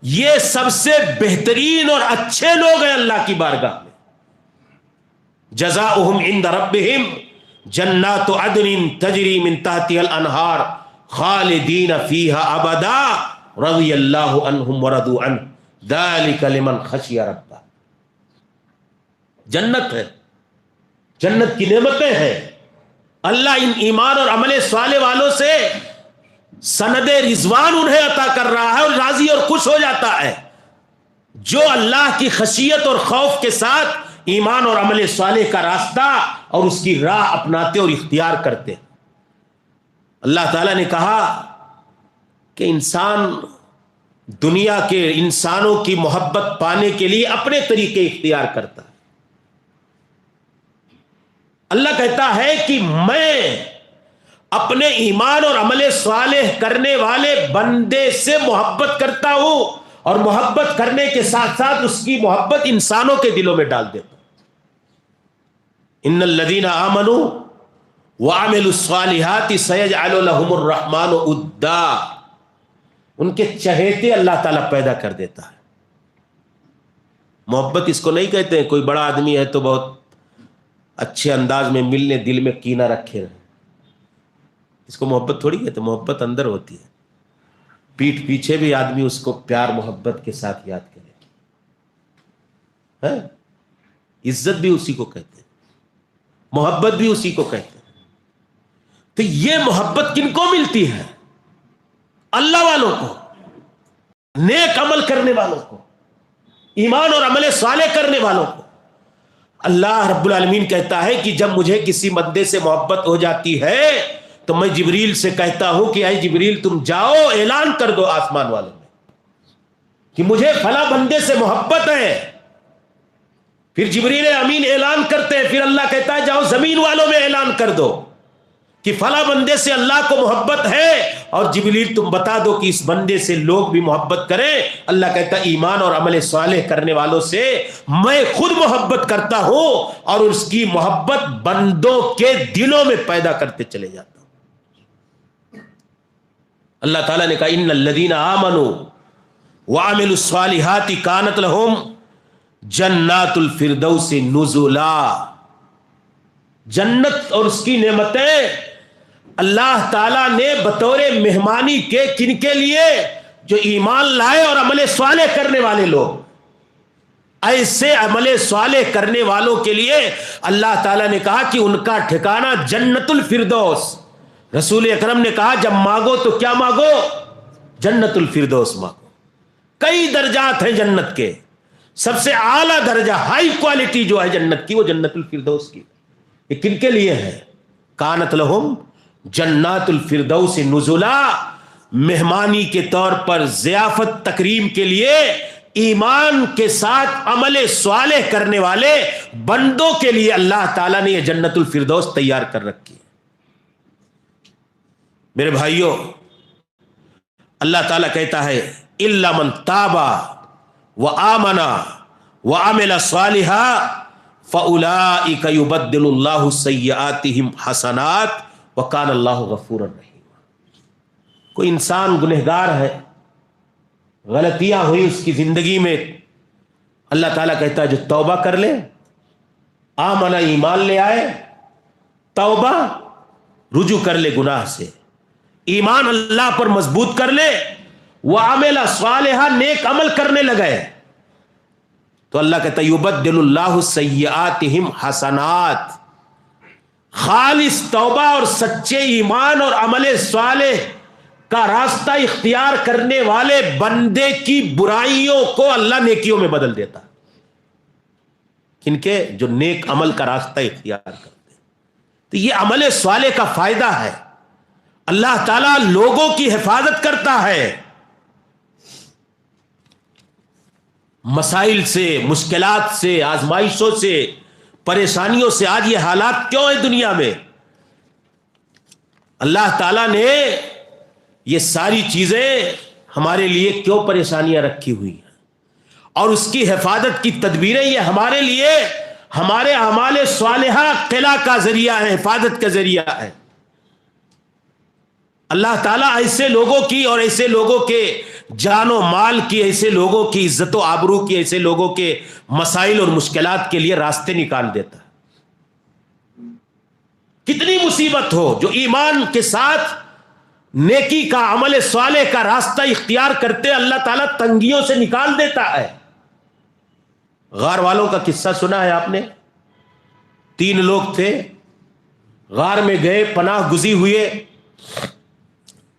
یہ سب سے بہترین اور اچھے لوگ ہیں اللہ کی بارگاہ میں. جزاؤہم عند ربہم جنات عدن تجری من تحتها الانہار خالدین فیہا ابدا رضی اللہ عنہم ورضوا عنہ ذالک لمن خشی ربہ. جنت ہے، جنت کی نعمتیں ہیں. اللہ ان ایمان اور عمل صالح والوں سے سند رضوان انہیں عطا کر رہا ہے اور راضی اور خوش ہو جاتا ہے. جو اللہ کی خشیت اور خوف کے ساتھ ایمان اور عمل صالح کا راستہ اور اس کی راہ اپناتے اور اختیار کرتے. اللہ تعالیٰ نے کہا کہ انسان دنیا کے انسانوں کی محبت پانے کے لیے اپنے طریقے اختیار کرتا ہے. اللہ کہتا ہے کہ میں اپنے ایمان اور عمل صالح کرنے والے بندے سے محبت کرتا ہوں اور محبت کرنے کے ساتھ ساتھ اس کی محبت انسانوں کے دلوں میں ڈال دیتا ہوں. ان الذین آمنوا وعملوا الصالحات سیجعل لهم الرحمن ودا. ان کے چہیتے اللہ تعالیٰ پیدا کر دیتا ہے. محبت اس کو نہیں کہتے ہیں کوئی بڑا آدمی ہے تو بہت اچھے انداز میں ملنے دل میں کینہ رکھے رہے، اس کو محبت تھوڑی کہتے. محبت اندر ہوتی ہے، پیٹھ پیچھے بھی آدمی اس کو پیار محبت کے ساتھ یاد کرے. عزت بھی اسی کو کہتے ہیں، محبت بھی اسی کو کہتے ہیں. تو یہ محبت کن کو ملتی ہے؟ اللہ والوں کو، نیک عمل کرنے والوں کو، ایمان اور عمل صالح کرنے والوں کو. اللہ رب العالمین کہتا ہے کہ جب مجھے کسی بندے سے محبت ہو جاتی ہے تو میں جبریل سے کہتا ہوں کہ اے جبریل تم جاؤ اعلان کر دو آسمان والوں میں کہ مجھے فلاں بندے سے محبت ہے. پھر جبریل امین اعلان کرتے ہیں، پھر اللہ کہتا ہے جاؤ زمین والوں میں اعلان کر دو کہ فلاں بندے سے اللہ کو محبت ہے، اور جبریل تم بتا دو کہ اس بندے سے لوگ بھی محبت کریں. اللہ کہتا ہے ایمان اور عمل صالح کرنے والوں سے میں خود محبت کرتا ہوں اور اس کی محبت بندوں کے دلوں میں پیدا کرتے چلے جاتا ہوں. اللہ تعالیٰ نے کہا ان الذین آمنوا وعملوا الصالحات کانت لہم جنات الفردوس نزلا. جنت اور اس کی نعمتیں اللہ تعالیٰ نے بطور مہمانی کے کن کے لیے؟ جو ایمان لائے اور عمل صالح کرنے والے لوگ. ایسے عمل صالح کرنے والوں کے لیے اللہ تعالیٰ نے کہا کہ ان کا ٹھکانہ جنت الفردوس. رسول اکرم نے کہا جب مانگو تو کیا مانگو؟ جنت الفردوس مانگو. کئی درجات ہیں جنت کے، سب سے اعلیٰ درجہ ہائی کوالٹی جو ہے جنت کی وہ جنت الفردوس کی. یہ کن کے لیے ہے؟ کانت لہم جنات الفردوس نزلا. مہمانی کے طور پر ضیافت تکریم کے لیے ایمان کے ساتھ عمل صالح کرنے والے بندوں کے لیے اللہ تعالیٰ نے یہ جنت الفردوس تیار کر رکھی ہے. میرے بھائیوں، اللہ تعالیٰ کہتا ہے الا من تاب وآمن وعمل صالحا فاولئک یبدل اللہ سیئاتہم حسنات وکان اللہ غفورا رحیما. کوئی انسان گنہگار ہے، غلطیاں ہوئی اس کی زندگی میں، اللہ تعالیٰ کہتا ہے جو توبہ کر لے، آمنہ ایمان لے آئے، توبہ رجوع کر لے گناہ سے، ایمان اللہ پر مضبوط کر لے، وعمل صالحا نیک عمل کرنے لگے، تو اللہ کہتا ہے یبدل اللہ سیئاتہم حسنات. خالص توبہ اور سچے ایمان اور عمل صالح کا راستہ اختیار کرنے والے بندے کی برائیوں کو اللہ نیکیوں میں بدل دیتا. کن کے؟ جو نیک عمل کا راستہ اختیار کرتے. تو یہ عمل صالح کا فائدہ ہے. اللہ تعالیٰ لوگوں کی حفاظت کرتا ہے مسائل سے، مشکلات سے، آزمائشوں سے، پریشانیوں سے. آج یہ حالات کیوں ہیں دنیا میں؟ اللہ تعالیٰ نے یہ ساری چیزیں ہمارے لیے کیوں پریشانیاں رکھی ہوئی ہیں، اور اس کی حفاظت کی تدبیریں یہ ہمارے لیے ہمارے اعمال صالحہ قلع کا ذریعہ ہے، حفاظت کا ذریعہ ہے. اللہ تعالیٰ ایسے لوگوں کی اور ایسے لوگوں کے جان و مال کی، ایسے لوگوں کی عزت و آبرو کی، ایسے لوگوں کے مسائل اور مشکلات کے لیے راستے نکال دیتا ہے۔ کتنی مصیبت ہو، جو ایمان کے ساتھ نیکی کا، عمل صالح کا راستہ اختیار کرتے اللہ تعالیٰ تنگیوں سے نکال دیتا ہے۔ غار والوں کا قصہ سنا ہے آپ نے؟ 3 لوگ تھے، غار میں گئے، پناہ گزی ہوئے،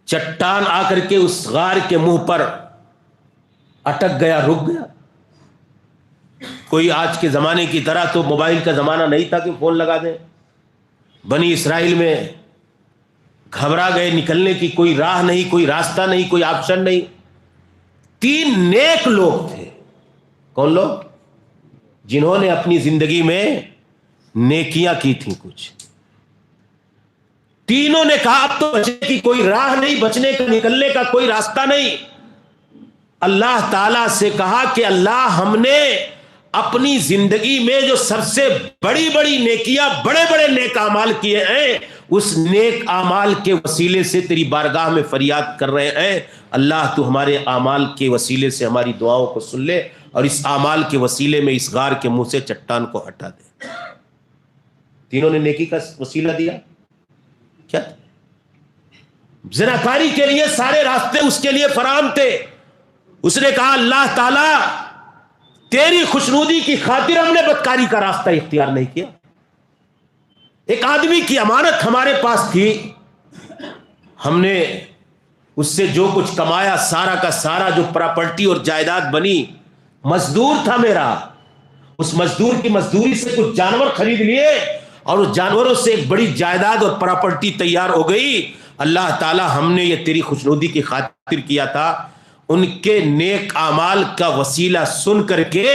چٹان آ کر کے اس غار کے منہ پر اٹک گیا، رک گیا۔ کوئی آج کے زمانے کی طرح تو موبائل کا زمانہ نہیں تھا کہ فون لگا دیں۔ بنی اسرائیل میں گھبرا گئے، نکلنے کی کوئی راہ نہیں، کوئی راستہ نہیں، کوئی آپشن نہیں۔ 3 نیک لوگ تھے۔ کون لوگ؟ جنہوں نے اپنی زندگی میں نیکیاں کی تھیں کچھ۔ تینوں نے کہا اب تو بچنے کی کوئی راہ نہیں، بچنے کا، نکلنے کا کوئی راستہ نہیں۔ اللہ تعالی سے کہا کہ اللہ، ہم نے اپنی زندگی میں جو سب سے بڑی بڑی نیکیاں، بڑے بڑے نیک اعمال کیے ہیں، اس نیک اعمال کے وسیلے سے تیری بارگاہ میں فریاد کر رہے ہیں، اللہ تو ہمارے اعمال کے وسیلے سے ہماری دعاؤں کو سن لے اور اس اعمال کے وسیلے میں اس غار کے منہ سے چٹان کو ہٹا دے۔ تینوں نے نیکی کا وسیلہ دیا۔ کیا زناکاری کے لیے سارے راستے اس کے لیے فراہم تھے۔ اس نے کہا اللہ تعالیٰ تیری خوشنودی کی خاطر ہم نے بدکاری کا راستہ اختیار نہیں کیا۔ ایک آدمی کی امانت ہمارے پاس تھی، ہم نے اس سے جو کچھ کمایا سارا کا سارا جو پراپرٹی اور جائیداد بنی، مزدور تھا میرا، اس مزدور کی مزدوری سے کچھ جانور خرید لیے اور اس جانوروں سے ایک بڑی جائیداد اور پراپرٹی تیار ہو گئی۔ اللہ تعالی ہم نے یہ تیری خوشنودی کی خاطر کیا تھا۔ ان کے نیک اعمال کا وسیلہ سن کر کے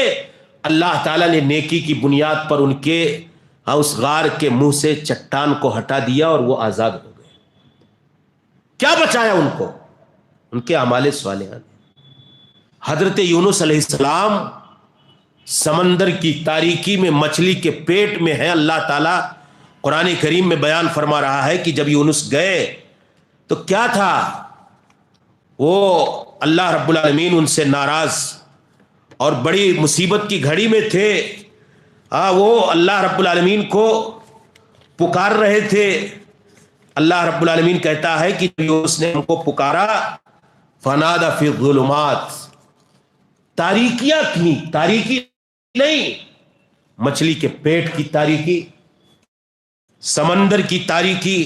اللہ تعالیٰ نے نیکی کی بنیاد پر ان کے اس غار کے منہ سے چٹان کو ہٹا دیا اور وہ آزاد ہو گئے۔ کیا بچایا ان کو؟ ان کے اعمال صالحہ۔ حضرت یونس علیہ السلام سمندر کی تاریکی میں مچھلی کے پیٹ میں ہے۔ اللہ تعالیٰ قرآن کریم میں بیان فرما رہا ہے کہ جب یونس گئے تو کیا تھا، وہ اللہ رب العالمین ان سے ناراض اور بڑی مصیبت کی گھڑی میں تھے۔ وہ اللہ رب العالمین کو پکار رہے تھے۔ اللہ رب العالمین کہتا ہے کہ یونس نے ہم کو پکارا، فنادى فی الظلمات، تاریکیاں تھیں، تاریکی نہیں، مچھلی کے پیٹ کی تاریکی، سمندر کی تاریکی،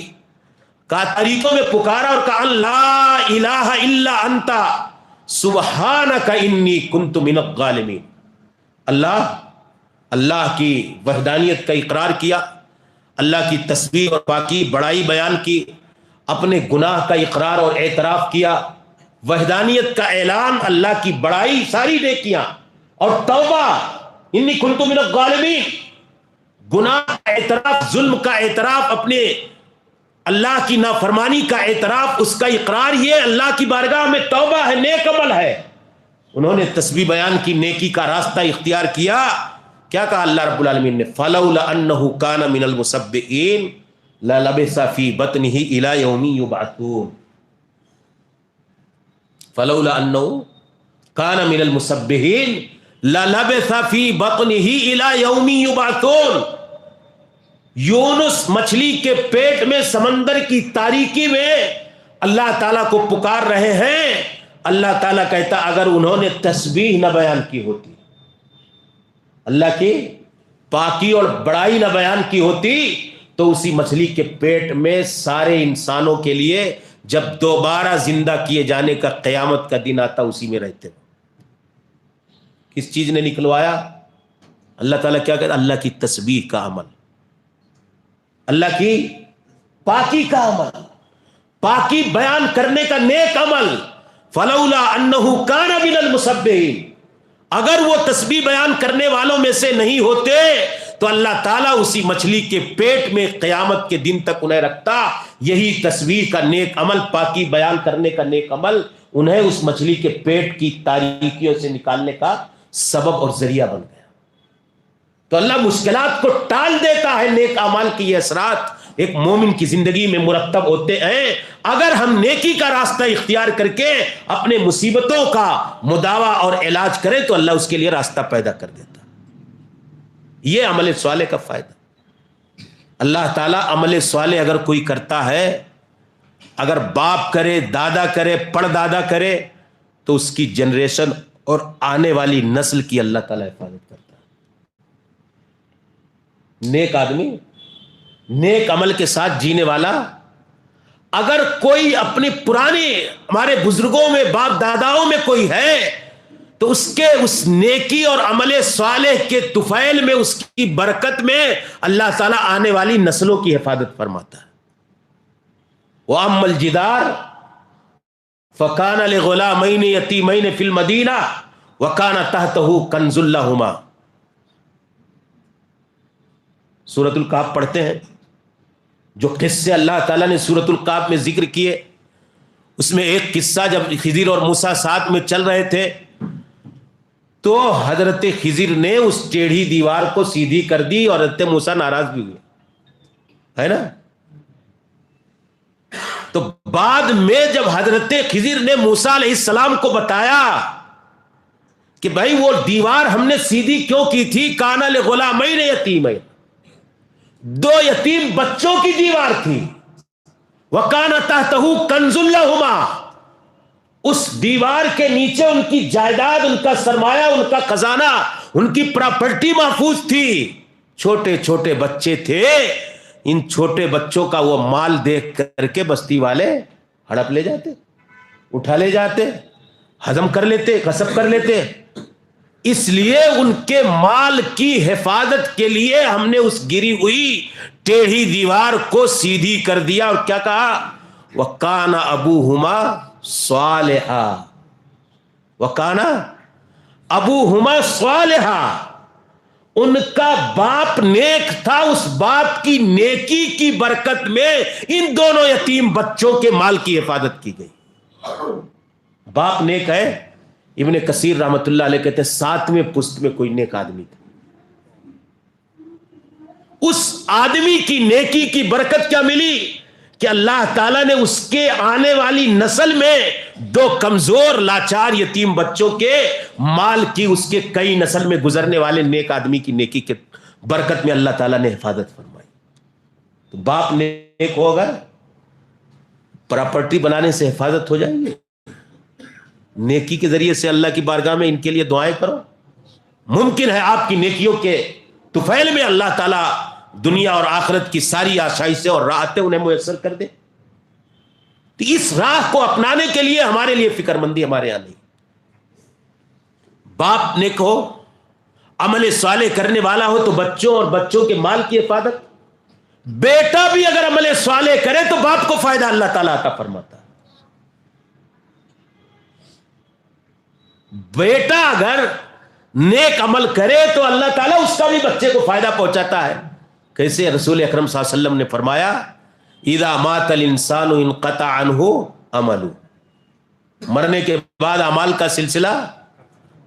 تاریکوں میں پکارا اور کہا لا الہ الا انت سبحانک انی کنت من الظالمین۔ اللہ کی وحدانیت کا اقرار کیا، اللہ کی تسبیح اور پاکی بڑائی بیان کی، اپنے گناہ کا اقرار اور اعتراف کیا، وحدانیت کا اعلان، اللہ کی بڑائی، ساری نیکیاں اور توبہ، انی کنت من الظالمین، گناہ کا اعتراف، ظلم کا اعتراف، اپنے اللہ کی نافرمانی کا اعتراف، اس کا اقرار، یہ اللہ کی بارگاہ میں توبہ ہے، نیک عمل ہے۔ انہوں نے تسبیح بیان کی، نیکی کا راستہ اختیار کیا۔ کیا کہا اللہ رب العالمین نے؟ فلولا انہ کان من المسبحین للبث فی بطنہ الی یوم یبعثون۔ فلولا انہ کان من المسبحین للبث فی بطنہ الی یوم یبعثون۔ یونس مچھلی کے پیٹ میں، سمندر کی تاریکی میں اللہ تعالیٰ کو پکار رہے ہیں۔ اللہ تعالیٰ کہتا اگر انہوں نے تسبیح نہ بیان کی ہوتی، اللہ کی پاکی اور بڑائی نہ بیان کی ہوتی، تو اسی مچھلی کے پیٹ میں سارے انسانوں کے لیے جب دوبارہ زندہ کیے جانے کا قیامت کا دن آتا، اسی میں رہتے۔ کس چیز نے نکلوایا؟ اللہ تعالیٰ کیا کہتا؟ اللہ کی تسبیح کا عمل، اللہ کی پاکی کا عمل، پاکی بیان کرنے کا نیک عمل۔ فلولا انہ کان من المسبحین، اگر وہ تسبیح بیان کرنے والوں میں سے نہیں ہوتے تو اللہ تعالیٰ اسی مچھلی کے پیٹ میں قیامت کے دن تک انہیں رکھتا۔ یہی تسبیح کا نیک عمل، پاکی بیان کرنے کا نیک عمل، انہیں اس مچھلی کے پیٹ کی تاریکیوں سے نکالنے کا سبب اور ذریعہ بن گیا۔ تو اللہ مشکلات کو ٹال دیتا ہے نیک اعمال کی یہ اثرات ایک مومن کی زندگی میں مرتب ہوتے ہیں اگر ہم نیکی کا راستہ اختیار کر کے اپنے مصیبتوں کا مداوا اور علاج کریں تو اللہ اس کے لیے راستہ پیدا کر دیتا. یہ عمل صالح کا فائدہ. اللہ تعالیٰ عمل صالح اگر کوئی کرتا ہے، اگر باپ کرے، دادا کرے، پڑدادا کرے، تو اس کی جنریشن اور آنے والی نسل کی اللہ تعالیٰ حفاظت کرتا ہے. نیک آدمی، نیک عمل کے ساتھ جینے والا، اگر کوئی اپنے پرانے ہمارے بزرگوں میں، باپ داداؤں میں کوئی ہے تو اس کے اس نیکی اور عمل صالح کے طفیل میں، اس کی برکت میں اللہ تعالیٰ آنے والی نسلوں کی حفاظت فرماتا ہے. وَأَمَّا الْجِدَارُ فَكَانَ لِغُلَامَيْنِ يَتِيمَيْنِ فِي الْمَدِينَةِ وَكَانَ تَحْتَهُ كَنْزٌ لَهُمَا. سورۃ الکہف پڑھتے ہیں، جو قصے اللہ تعالیٰ نے سورۃ الکہف میں ذکر کیے، اس میں ایک قصہ جب خضر اور موسیٰ ساتھ میں چل رہے تھے تو حضرت خضر نے اس ٹیڑھی دیوار کو سیدھی کر دی اور حضرت موسیٰ ناراض بھی ہوئے، ہے نا. تو بعد میں جب حضرت خضر نے موسیٰ علیہ السلام کو بتایا کہ بھائی وہ دیوار ہم نے سیدھی کیوں کی تھی، کانا لغلامین یتیمین، دو یتیم بچوں کی دیوار تھی، وکانا تحتہ کنز لہما، اس دیوار کے نیچے ان کی جائیداد، ان کا سرمایہ، ان کا خزانہ، ان کی پراپرٹی محفوظ تھی. چھوٹے چھوٹے بچے تھے، ان چھوٹے بچوں کا وہ مال دیکھ کر کے بستی والے ہڑپ لے جاتے، اٹھا لے جاتے، ہضم کر لیتے، غصب کر لیتے. اس لیے ان کے مال کی حفاظت کے لیے ہم نے اس گری ہوئی ٹیڑھی دیوار کو سیدھی کر دیا، اور کیا کہا، وَكَانَ أَبُوهُمَا صَالِحًا، وَكَانَ أَبُوهُمَا صَالِحًا، ان کا باپ نیک تھا. اس باپ کی نیکی کی برکت میں ان دونوں یتیم بچوں کے مال کی حفاظت کی گئی. باپ نیک ہے. ابن کثیر رحمت اللہ علیہ کہتے ہیں 7ویں پشت میں کوئی نیک آدمی تھا. اس آدمی کی نیکی کی برکت کیا ملی کہ اللہ تعالیٰ نے اس کے آنے والی نسل میں دو کمزور لاچار یتیم بچوں کے مال کی، اس کے کئی نسل میں گزرنے والے نیک آدمی کی نیکی کے برکت میں اللہ تعالیٰ نے حفاظت فرمائی. تو باپ نیک ہوگا، پراپرٹی بنانے سے حفاظت ہو جائیں گے. نیکی کے ذریعے سے اللہ کی بارگاہ میں ان کے لیے دعائیں کرو، ممکن ہے آپ کی نیکیوں کے طفیل میں اللہ تعالیٰ دنیا اور آخرت کی ساری آسائشیں اور راحتیں انہیں میسر کر دے. تو اس راہ کو اپنانے کے لیے ہمارے لیے فکر مندی ہمارے یہاں نہیں. باپ نیک ہو، عمل صالح کرنے والا ہو تو بچوں اور بچوں کے مال کی حفاظت. بیٹا بھی اگر عمل صالح کرے تو باپ کو فائدہ اللہ تعالیٰ عطا فرماتا ہے. بیٹا اگر نیک عمل کرے تو اللہ تعالیٰ اس کا بھی بچے کو فائدہ پہنچاتا ہے. کیسے؟ رسول اکرم صلی اللہ علیہ وسلم نے فرمایا اذا مات الانسان انقطع عنہ عملہ، مرنے کے بعد اعمال کا سلسلہ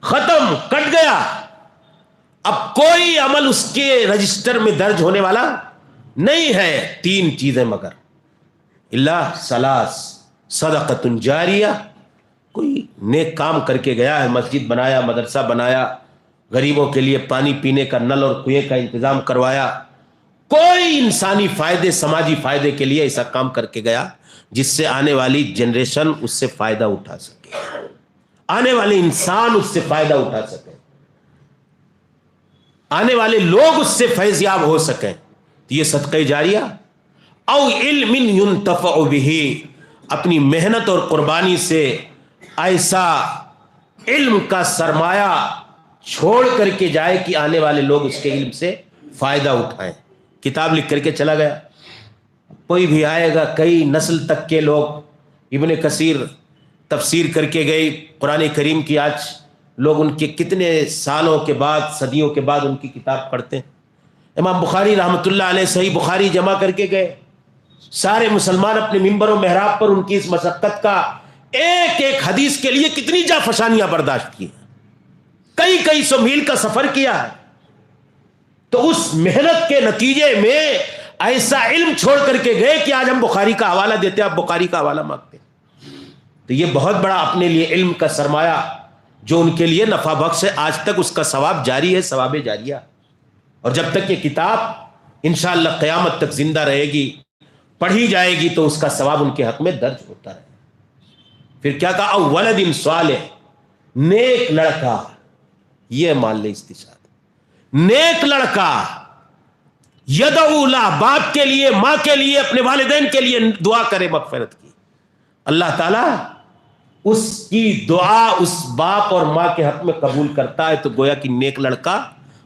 ختم، کٹ گیا. اب کوئی عمل اس کے رجسٹر میں درج ہونے والا نہیں ہے. 3 چیزیں مگر اللہ ثلاث، صدقۃ جاریہ، کوئی نیک کام کر کے گیا ہے، مسجد بنایا، مدرسہ بنایا، غریبوں کے لیے پانی پینے کا نل اور کنویں کا انتظام کروایا، کوئی انسانی فائدے، سماجی فائدے کے لیے ایسا کام کر کے گیا جس سے آنے والی جنریشن اس سے فائدہ اٹھا سکے، آنے والے انسان اس سے فائدہ اٹھا سکے، آنے والے لوگ اس سے فیض یاب ہو سکیں. تو یہ صدقہ جاریہ. او علم ينتفع به، اپنی محنت اور قربانی سے ایسا علم کا سرمایہ چھوڑ کر کے جائے کہ آنے والے لوگ اس کے علم سے فائدہ اٹھائیں. کتاب لکھ کر کے چلا گیا، کوئی بھی آئے گا، کئی نسل تک کے لوگ ابن کثیر تفسیر کر کے گئی قرآن کریم کی، آج لوگ ان کے کتنے سالوں کے بعد، صدیوں کے بعد ان کی کتاب پڑھتے ہیں. امام بخاری رحمۃ اللہ علیہ صحیح بخاری جمع کر کے گئے، سارے مسلمان اپنے ممبر و محراب پر ان کی اس مشقت کا ایک ایک حدیث کے لیے کتنی جافشانیاں برداشت کی، کئی سو میل کا سفر کیا ہے. تو اس محنت کے نتیجے میں ایسا علم چھوڑ کر کے گئے کہ آج ہم بخاری کا حوالہ دیتے ہیں، آپ بخاری کا حوالہ مانگتے ہیں۔ تو یہ بہت بڑا اپنے لیے علم کا سرمایہ جو ان کے لیے نفع بخش ہے، آج تک اس کا ثواب جاری ہے، ثواب جاریہ۔ اور جب تک یہ کتاب انشاءاللہ قیامت تک زندہ رہے گی، پڑھی جائے گی، تو اس کا ثواب ان کے حق میں درج ہوتا رہے۔ پھر کیا کہا؟ او ولد صالح، نیک لڑکا، یہ مان لے استشہاد، نیک لڑکا، یدعو لہ، باپ کے لیے، ماں کے لیے، اپنے والدین کے لیے دعا کرے مغفرت کی، اللہ تعالیٰ اس کی دعا اس باپ اور ماں کے حق میں قبول کرتا ہے۔ تو گویا کہ نیک لڑکا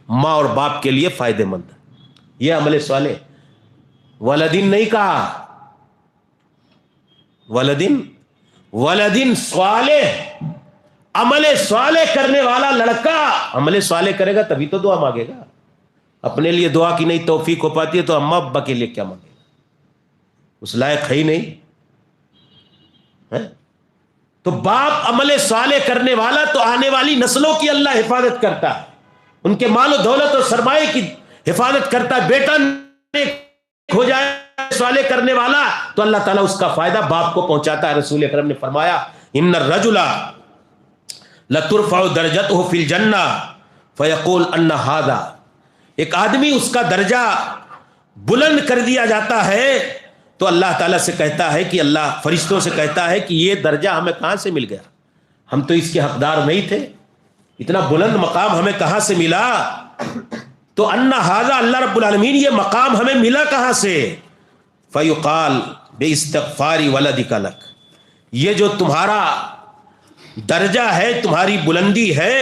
ماں اور باپ کے لیے فائدہ مند ہے، یہ عمل صالح۔ ولدین نہیں کہا، ولدین صالح، عمل صالح کرنے والا لڑکا عمل صالح کرے گا تبھی تو دعا مانگے گا۔ اپنے لیے دعا کی نہیں توفیق ہو پاتی ہے تو اماں ابا کے لیے کیا مانگے گا؟ اس لائق ہے ہی نہیں ہے؟ تو باپ عمل صالح کرنے والا تو آنے والی نسلوں کی اللہ حفاظت کرتا ہے، ان کے مال و دولت اور سرمایے کی حفاظت کرتا ہے۔ بیٹا نیک ہو جائے صالح کرنے والا تو اللہ تعالیٰ اس کا فائدہ باپ کو پہنچاتا ہے۔ رسول اکرم نے فرمایا ان الرجل لترفع درجته فی الجنہ فیقول ان ھذا، ایک آدمی اس کا درجہ بلند کر دیا جاتا ہے تو اللہ تعالیٰ سے کہتا ہے کہ اللہ فرشتوں سے کہتا ہے کہ یہ درجہ ہمیں کہاں سے مل گیا، ہم تو اس کے حقدار نہیں تھے، اتنا بلند مقام ہمیں کہاں سے ملا؟ تو ان ھذا، اللہ رب العالمین یہ مقام ہمیں ملا کہاں سے؟ فیقال باستغفار ولدک لک، یہ جو تمہارا درجہ ہے، تمہاری بلندی ہے،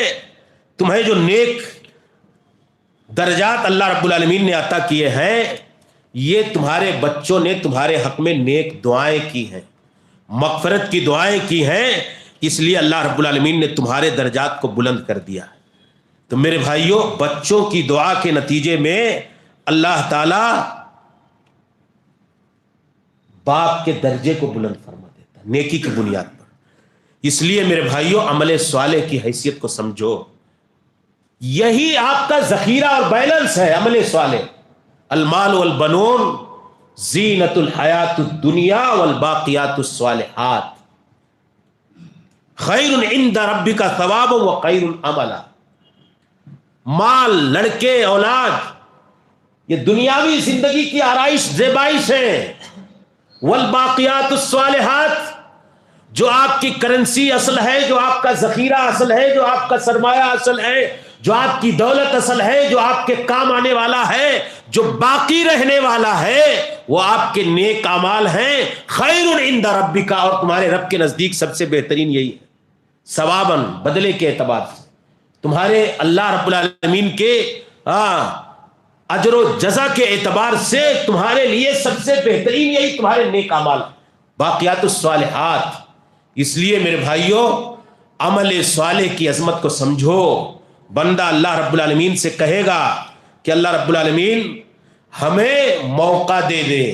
تمہیں جو نیک درجات اللہ رب العالمین نے عطا کیے ہیں، یہ تمہارے بچوں نے تمہارے حق میں نیک دعائیں کی ہیں، مغفرت کی دعائیں کی ہیں، اس لیے اللہ رب العالمین نے تمہارے درجات کو بلند کر دیا۔ تو میرے بھائیوں، بچوں کی دعا کے نتیجے میں اللہ تعالی باپ کے درجے کو بلند فرما دیتا ہے نیکی کی بنیاد پر۔ اس لیے میرے بھائیوں، عمل صالح کی حیثیت کو سمجھو، یہی آپ کا ذخیرہ اور بیلنس ہے۔ عمل صالح، المال والبنون زینت الحیات الدنیا والباقیات الصالحات خیر عند ربک ثوابا وخیر عملا۔ مال، لڑکے، اولاد، یہ دنیاوی زندگی کی آرائش زیبائش ہے۔ والباقیات الصالحات، جو آپ کی کرنسی اصل ہے، جو آپ کا ذخیرہ اصل ہے، جو آپ کا سرمایہ اصل ہے، جو آپ کی دولت اصل ہے، جو آپ کے کام آنے والا ہے، جو باقی رہنے والا ہے، وہ آپ کے نیک اعمال ہیں۔ خیر عند ربک، اور تمہارے رب کے نزدیک سب سے بہترین یہی ہے، ثواباً، بدلے کے اعتبار سے، تمہارے اللہ رب العالمین کے اجر و جزا کے اعتبار سے تمہارے لیے سب سے بہترین یہی تمہارے نیک اعمال، باقیات الصالحات۔ اس لیے میرے بھائیوں، عمل صالح کی عظمت کو سمجھو۔ بندہ اللہ رب العالمین سے کہے گا کہ اللہ رب العالمین ہمیں موقع دے دے،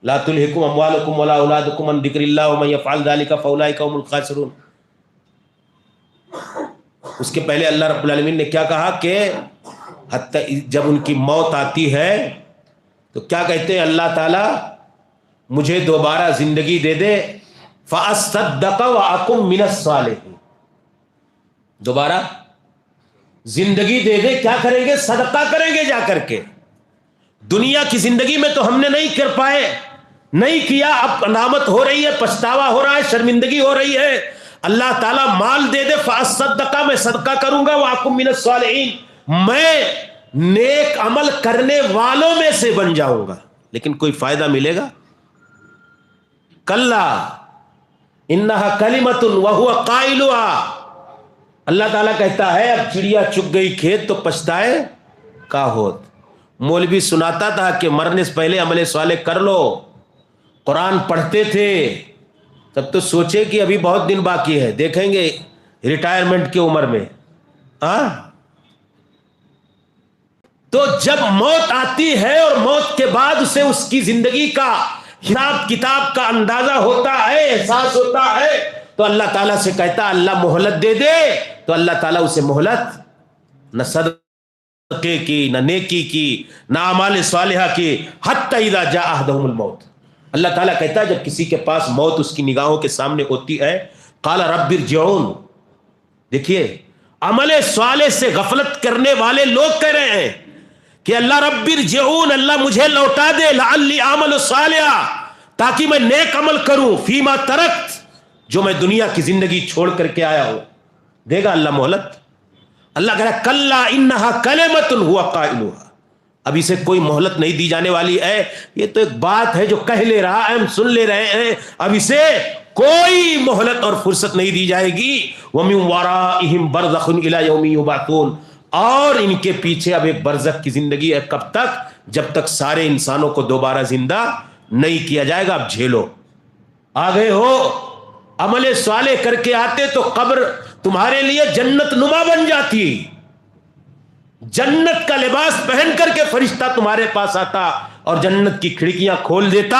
لا تلہکم اموالکم ولا اولادکم عن ذکر اللہ ومن یفعل ذلک فاولئک هم الخاسرون۔ اس کے پہلے اللہ رب العالمین نے کیا کہا کہ جب ان کی موت آتی ہے تو کیا کہتے ہیں اللہ تعالیٰ؟ مجھے دوبارہ زندگی دے دے، فاصدق واکن من الصالحین، دوبارہ زندگی دے دے، کیا کریں گے؟ صدقہ کریں گے جا کر کے۔ دنیا کی زندگی میں تو ہم نے نہیں کر پائے، نہیں کیا، اب ندامت ہو رہی ہے، پچھتاوا ہو رہا ہے، شرمندگی ہو رہی ہے۔ اللہ تعالیٰ مال دے دے، فاصدق، میں صدقہ کروں گا، واکن من الصالحین، میں نیک عمل کرنے والوں میں سے بن جاؤں گا، لیکن کوئی فائدہ ملے گا؟ کلا انہا کلمۃ وہو قائلها۔ اللہ تعالیٰ کہتا ہے اب چڑیا چگ گئی کھیت تو پچھتائے کا ہوت۔ مولوی سناتا تھا کہ مرنے سے پہلے عمل صالح کر لو، قرآن پڑھتے تھے، تب تو سوچے کہ ابھی بہت دن باقی ہے، دیکھیں گے ریٹائرمنٹ کی عمر میں۔ تو جب موت آتی ہے اور موت کے بعد اسے اس کی زندگی کا حساب کتاب کا اندازہ ہوتا ہے، احساس ہوتا ہے، تو اللہ تعالیٰ سے کہتا اللہ مہلت دے دے، تو اللہ تعالیٰ اسے مہلت نہ صدقہ صدقے کی، نہ نیکی کی، نہ اعمال صالحہ کی، حتی اذا جاء احدهم الموت۔ اللہ تعالیٰ کہتا ہے جب کسی کے پاس موت اس کی نگاہوں کے سامنے ہوتی ہے، قال رب ارجعون۔ دیکھیے عمل صالح سے غفلت کرنے والے لوگ کہہ رہے ہیں کہ اللہ رب ارجعون، اللہ مجھے لوٹا دے، لعلی اعمل صالحا، تاکہ میں نیک عمل کروں، فیما ترکت، جو میں دنیا کی زندگی چھوڑ کر کے آیا ہوں۔ دے گا اللہ مہلت؟ اللہ کہہ رہا ہے کلا انہا کلمۃ ہوا قائلھا، اب اسے کوئی مہلت نہیں دی جانے والی ہے، یہ تو ایک بات ہے جو کہہ لے رہا ہے، ہم سن لے رہے ہیں، اب اسے کوئی مہلت اور فرصت نہیں دی جائے گی۔ وَمِن وَرَائِهِمْ بَرْزَخٌ إِلَى يَوْمِ يُبْعَثُونَ، اور ان کے پیچھے اب ایک برزخ کی زندگی ہے، کب تک؟ جب تک سارے انسانوں کو دوبارہ زندہ نہیں کیا جائے گا۔ اب جھیلو، آ گئے ہو، عمل صالح کر کے آتے تو قبر تمہارے لیے جنت نما بن جاتی، جنت کا لباس پہن کر کے فرشتہ تمہارے پاس آتا اور جنت کی کھڑکیاں کھول دیتا۔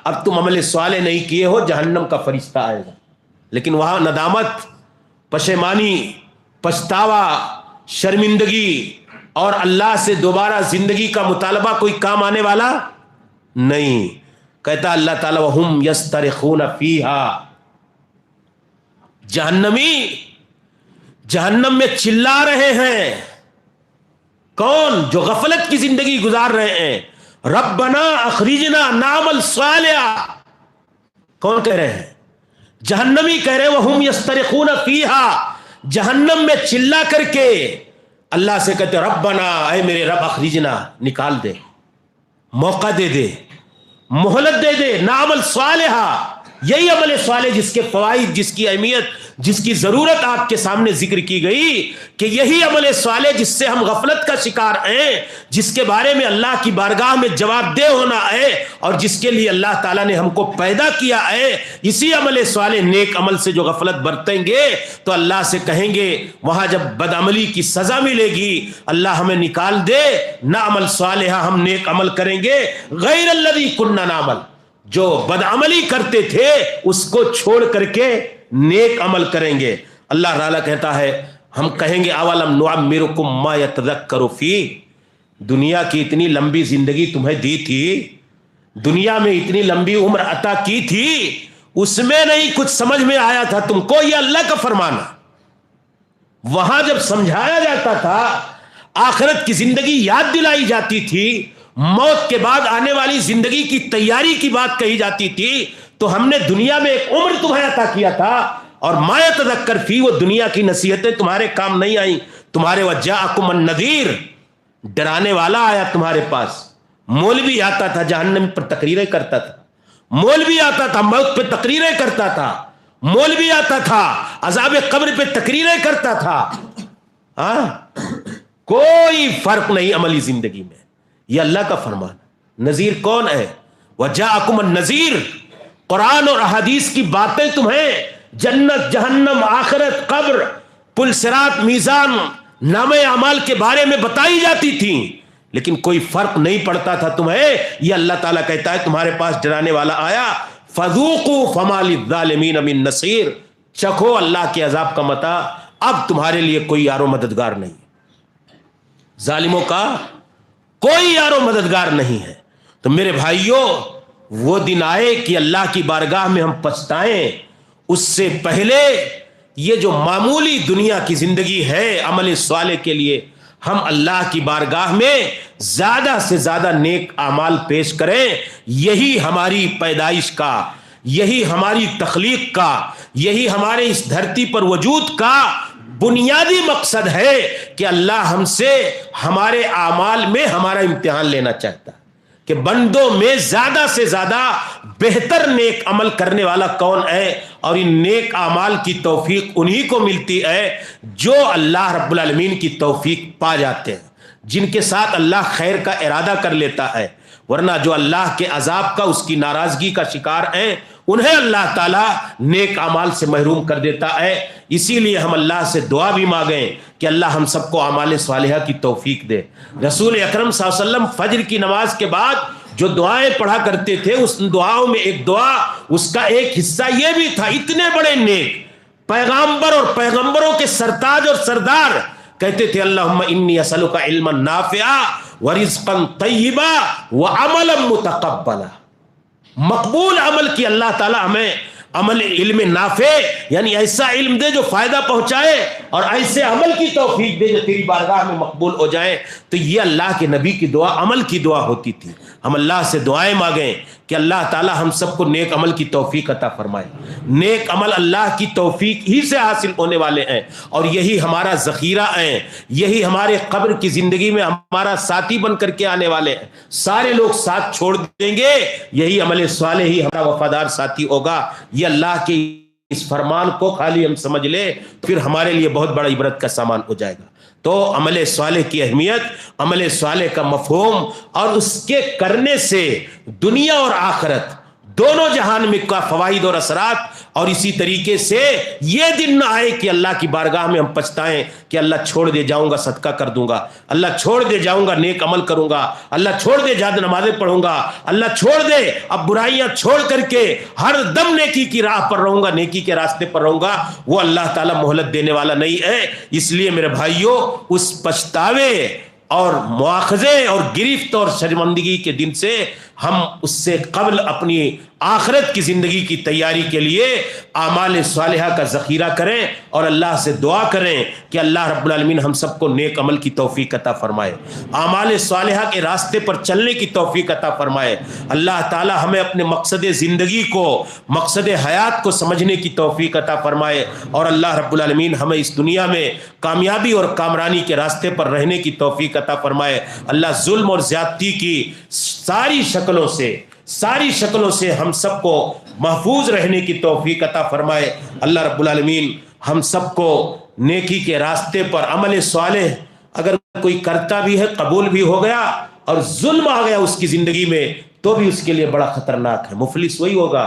اب تم عمل صالح نہیں کیے ہو، جہنم کا فرشتہ آئے گا، لیکن وہاں ندامت، پشیمانی، پچھتاوا، شرمندگی اور اللہ سے دوبارہ زندگی کا مطالبہ کوئی کام آنے والا نہیں۔ کہتا اللہ تعالیٰ وَهُمْ يَسْتَرِخُونَ فِيهَا، جہنمی جہنم میں چلا رہے ہیں، کون؟ جو غفلت کی زندگی گزار رہے ہیں، ربنا اخرجنا نعمل صالحا۔ کون کہہ رہے ہیں؟ جہنمی کہہ رہے ہیں وہم یسترخون فیہا، جہنم میں چلا کر کے اللہ سے کہتے ربنا، اے میرے رب، اخرجنا، نکال دے، موقع دے دے، مہلت دے دے، نعمل صالحا۔ یہی عمل صالح جس کے فوائد، جس کی اہمیت، جس کی ضرورت آپ کے سامنے ذکر کی گئی، کہ یہی عمل صالح جس سے ہم غفلت کا شکار ہیں، جس کے بارے میں اللہ کی بارگاہ میں جواب دہ ہونا ہے، اور جس کے لیے اللہ تعالیٰ نے ہم کو پیدا کیا ہے، اسی عمل صالح، نیک عمل سے جو غفلت برتیں گے تو اللہ سے کہیں گے وہاں جب بدعملی کی سزا ملے گی، اللہ ہمیں نکال دے، نعمل صالحہ، ہم نیک عمل کریں گے، غیر الذی کننا نعمل، جو بدعملی کرتے تھے اس کو چھوڑ کر کے نیک عمل کریں گے۔ اللہ تعالیٰ کہتا ہے ہم کہیں گے اولم نعمرکم ما یتذکر فی، دنیا کی اتنی لمبی زندگی تمہیں دی تھی، دنیا میں اتنی لمبی عمر عطا کی تھی، اس میں نہیں کچھ سمجھ میں آیا تھا تم کو؟ یہ اللہ کا فرمان ہے۔ وہاں جب سمجھایا جاتا تھا، آخرت کی زندگی یاد دلائی جاتی تھی، موت کے بعد آنے والی زندگی کی تیاری کی بات کہی جاتی تھی، تو ہم نے دنیا میں ایک عمر تمہیں عطا کیا تھا، اور ما یتذکر فی، وہ دنیا کی نصیحتیں تمہارے کام نہیں آئیں، تمہارے وجاءکم النذیر، ڈرانے والا آیا تمہارے پاس۔ مولوی آتا تھا جہنم پر تقریریں کرتا تھا، مولوی آتا تھا موت پہ تقریریں کرتا تھا، مولوی آتا تھا عذاب قبر پہ تقریریں کرتا تھا۔ ہاں، کوئی فرق نہیں عملی زندگی میں، یہ اللہ کا فرمان۔ نذیر کون ہے؟ وجاءکم النذیر، قرآن اور احادیث کی باتیں تمہیں جنت، جہنم، آخرت، قبر، پل صراط، میزان، نامہ اعمال کے بارے میں بتائی جاتی تھیں، لیکن کوئی فرق نہیں پڑتا تھا تمہیں۔ یہ اللہ تعالیٰ کہتا ہے تمہارے پاس ڈرانے والا آیا، فذوقوا فما للظالمین من نصیر، چکھو اللہ کے عذاب کا متاع، اب تمہارے لیے کوئی یار و مددگار نہیں، ظالموں کا کوئی یار و مددگار نہیں ہے۔ تو میرے بھائیوں، وہ دن آئے کہ اللہ کی بارگاہ میں ہم پچھتائیں، اس سے پہلے یہ جو معمولی دنیا کی زندگی ہے عمل صالح کے لیے، ہم اللہ کی بارگاہ میں زیادہ سے زیادہ نیک اعمال پیش کریں۔ یہی ہماری پیدائش کا، یہی ہماری تخلیق کا، یہی ہمارے اس دھرتی پر وجود کا بنیادی مقصد ہے کہ اللہ ہم سے ہمارے اعمال میں ہمارا امتحان لینا چاہتا ہے کہ بندوں میں زیادہ سے زیادہ بہتر نیک عمل کرنے والا کون ہے، اور ان نیک اعمال کی توفیق انہی کو ملتی ہے جو اللہ رب العالمین کی توفیق پا جاتے ہیں، جن کے ساتھ اللہ خیر کا ارادہ کر لیتا ہے، ورنہ جو اللہ کے عذاب کا، اس کی ناراضگی کا شکار ہیں، انہیں اللہ تعالیٰ نیک اعمال سے محروم کر دیتا ہے۔ اسی لیے ہم اللہ سے دعا بھی مانگیں کہ اللہ ہم سب کو اعمال صالحہ کی توفیق دے۔ رسول اکرم صلی اللہ علیہ وسلم فجر کی نماز کے بعد جو دعائیں پڑھا کرتے تھے، اس دعاؤں میں ایک دعا، اس کا ایک حصہ یہ بھی تھا، اتنے بڑے نیک پیغامبر اور پیغمبروں کے سرتاج اور سردار کہتے تھے اللہم انی اسألک علما نافعا ورزقا طیبا وعملا متقبلا. مقبول عمل کی اللہ تعالی ہمیں عمل علم نافع یعنی ایسا علم دے جو فائدہ پہنچائے اور ایسے عمل کی توفیق دے جو تیری بارگاہ میں مقبول ہو جائے. تو یہ اللہ کے نبی کی دعا عمل کی دعا ہوتی تھی. ہم اللہ سے دعائیں مانگیں کہ اللہ تعالی ہم سب کو نیک عمل کی توفیق عطا فرمائے. نیک عمل اللہ کی توفیق ہی سے حاصل ہونے والے ہیں اور یہی ہمارا ذخیرہ ہے. یہی ہمارے قبر کی زندگی میں ہمارا ساتھی بن کر کے آنے والے ہیں. سارے لوگ ساتھ چھوڑ دیں گے, یہی عمل صالح ہی ہمارا وفادار ساتھی ہوگا. یہ اللہ کے اس فرمان کو خالی ہم سمجھ لیں پھر ہمارے لیے بہت بڑا عبرت کا سامان ہو جائے گا. تو عمل صالح کی اہمیت, عمل صالح کا مفہوم اور اس کے کرنے سے دنیا اور آخرت دونوں جہان میں کا فوائد اور اثرات, اور اسی طریقے سے یہ دن نہ آئے کہ اللہ کی بارگاہ میں ہم پچھتائیں کہ اللہ چھوڑ دے جاؤں گا صدقہ کر دوں گا, اللہ چھوڑ دے جاؤں گا نیک عمل کروں گا, اللہ چھوڑ دے زیادہ نمازیں پڑھوں گا, اللہ چھوڑ دے اب برائیاں چھوڑ کر کے ہر دم نیکی کی راہ پر رہوں گا, نیکی کے راستے پر رہوں گا. وہ اللہ تعالیٰ مہلت دینے والا نہیں ہے. اس لیے میرے بھائیوں اس پچھتاوے اور مواخذے اور گرفت اور شرمندگی کے دن سے ہم اس سے قبل اپنی آخرت کی زندگی کی تیاری کے لیے اعمال صالحہ کا ذخیرہ کریں اور اللہ سے دعا کریں کہ اللہ رب العالمین ہم سب کو نیک عمل کی توفیق عطا فرمائے, اعمال صالحہ کے راستے پر چلنے کی توفیق عطا فرمائے. اللہ تعالی ہمیں اپنے مقصد زندگی کو, مقصد حیات کو سمجھنے کی توفیق عطا فرمائے اور اللہ رب العالمین ہمیں اس دنیا میں کامیابی اور کامرانی کے راستے پر رہنے کی توفیق عطا فرمائے. اللہ ظلم اور زیادتی کی ساری شکلوں سے ہم سب کو محفوظ رہنے کی توفیق عطا فرمائے. اللہ رب العالمین ہم سب کو نیکی کے راستے پر عمل صالح اگر کوئی کرتا بھی ہے قبول بھی ہو گیا اور ظلم آ گیا اس کی زندگی میں تو بھی اس کے لیے بڑا خطرناک ہے. مفلس وہی ہوگا.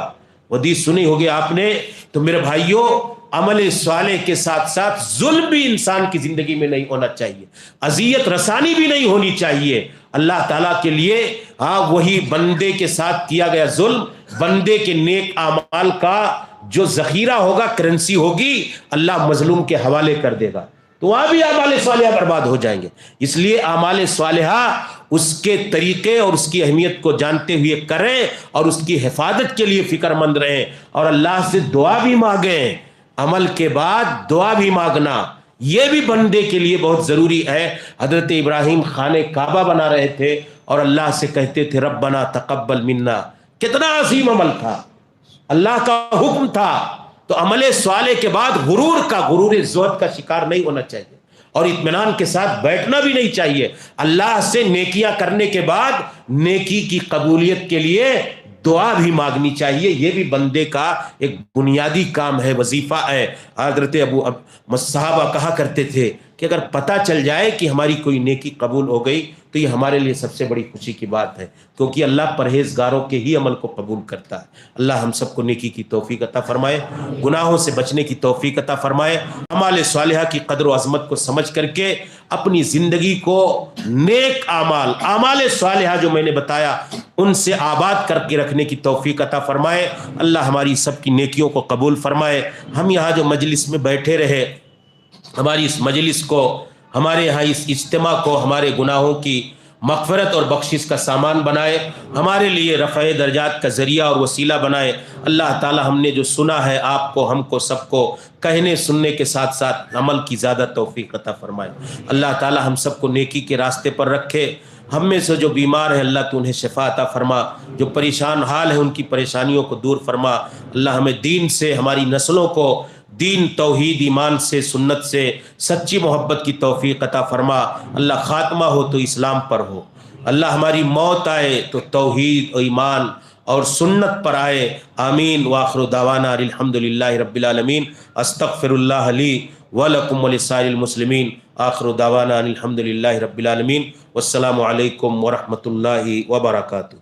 حدیث سنی ہوگی آپ نے. تو میرے بھائیوں عمل صالح کے ساتھ ساتھ ظلم بھی انسان کی زندگی میں نہیں ہونا چاہیے, اذیت رسانی بھی نہیں ہونی چاہیے. اللہ تعالیٰ کے لیے وہی بندے کے ساتھ کیا گیا ظلم بندے کے نیک اعمال کا جو ذخیرہ ہوگا, کرنسی ہوگی, اللہ مظلوم کے حوالے کر دے گا تو وہاں بھی اعمال صالحہ برباد ہو جائیں گے. اس لیے اعمال صالحہ اس کے طریقے اور اس کی اہمیت کو جانتے ہوئے کریں اور اس کی حفاظت کے لیے فکر مند رہیں اور اللہ سے دعا بھی مانگیں. عمل کے بعد دعا بھی مانگنا یہ بھی بندے کے لیے بہت ضروری ہے. حضرت ابراہیم خانہ کعبہ بنا رہے تھے اور اللہ سے کہتے تھے ربنا تقبل منا. کتنا عظیم عمل تھا, اللہ کا حکم تھا. تو عمل صالح کے بعد غرور زہد کا شکار نہیں ہونا چاہیے اور اطمینان کے ساتھ بیٹھنا بھی نہیں چاہیے. اللہ سے نیکیاں کرنے کے بعد نیکی کی قبولیت کے لیے دعا بھی مانگنی چاہیے. یہ بھی بندے کا ایک بنیادی کام ہے, وظیفہ ہے. حضرت صحابہ کہا کرتے تھے کہ اگر پتہ چل جائے کہ ہماری کوئی نیکی قبول ہو گئی تو یہ ہمارے لیے سب سے بڑی خوشی کی بات ہے, کیونکہ اللہ پرہیزگاروں کے ہی عمل کو قبول کرتا ہے. اللہ ہم سب کو نیکی کی توفیق عطا فرمائے, گناہوں سے بچنے کی توفیق عطا فرمائے. اعمال صالحہ کی قدر و عظمت کو سمجھ کر کے اپنی زندگی کو نیک اعمال صالحہ جو میں نے بتایا ان سے آباد کر کے رکھنے کی توفیق عطا فرمائے. اللہ ہماری سب کی نیکیوں کو قبول فرمائے. ہم یہاں جو مجلس میں بیٹھے رہے, ہماری اس مجلس کو, ہمارے یہاں اس اجتماع کو ہمارے گناہوں کی مغفرت اور بخشش کا سامان بنائے, ہمارے لیے رفع درجات کا ذریعہ اور وسیلہ بنائے. اللہ تعالی ہم نے جو سنا ہے آپ کو, ہم کو, سب کو کہنے سننے کے ساتھ ساتھ عمل کی زیادہ توفیق عطا فرمائے. اللہ تعالی ہم سب کو نیکی کے راستے پر رکھے. ہم میں سے جو بیمار ہیں اللہ تو انہیں شفا عطا فرما, جو پریشان حال ہیں ان کی پریشانیوں کو دور فرما. اللہ ہمیں دین سے, ہماری نسلوں کو دین, توحید, ایمان سے, سنت سے سچی محبت کی توفیق عطا فرما. اللہ خاتمہ ہو تو اسلام پر ہو, اللہ ہماری موت آئے تو توحید و ایمان اور سنت پر آئے. آمین. وآخر دعوانا الحمدللہ رب العالمین. استغفر اللہ لی ولکم ولسائر المسلمین. آخر دعوانا الحمدللہ رب العالمین. والسلام علیکم ورحمۃ اللہ وبرکاتہ.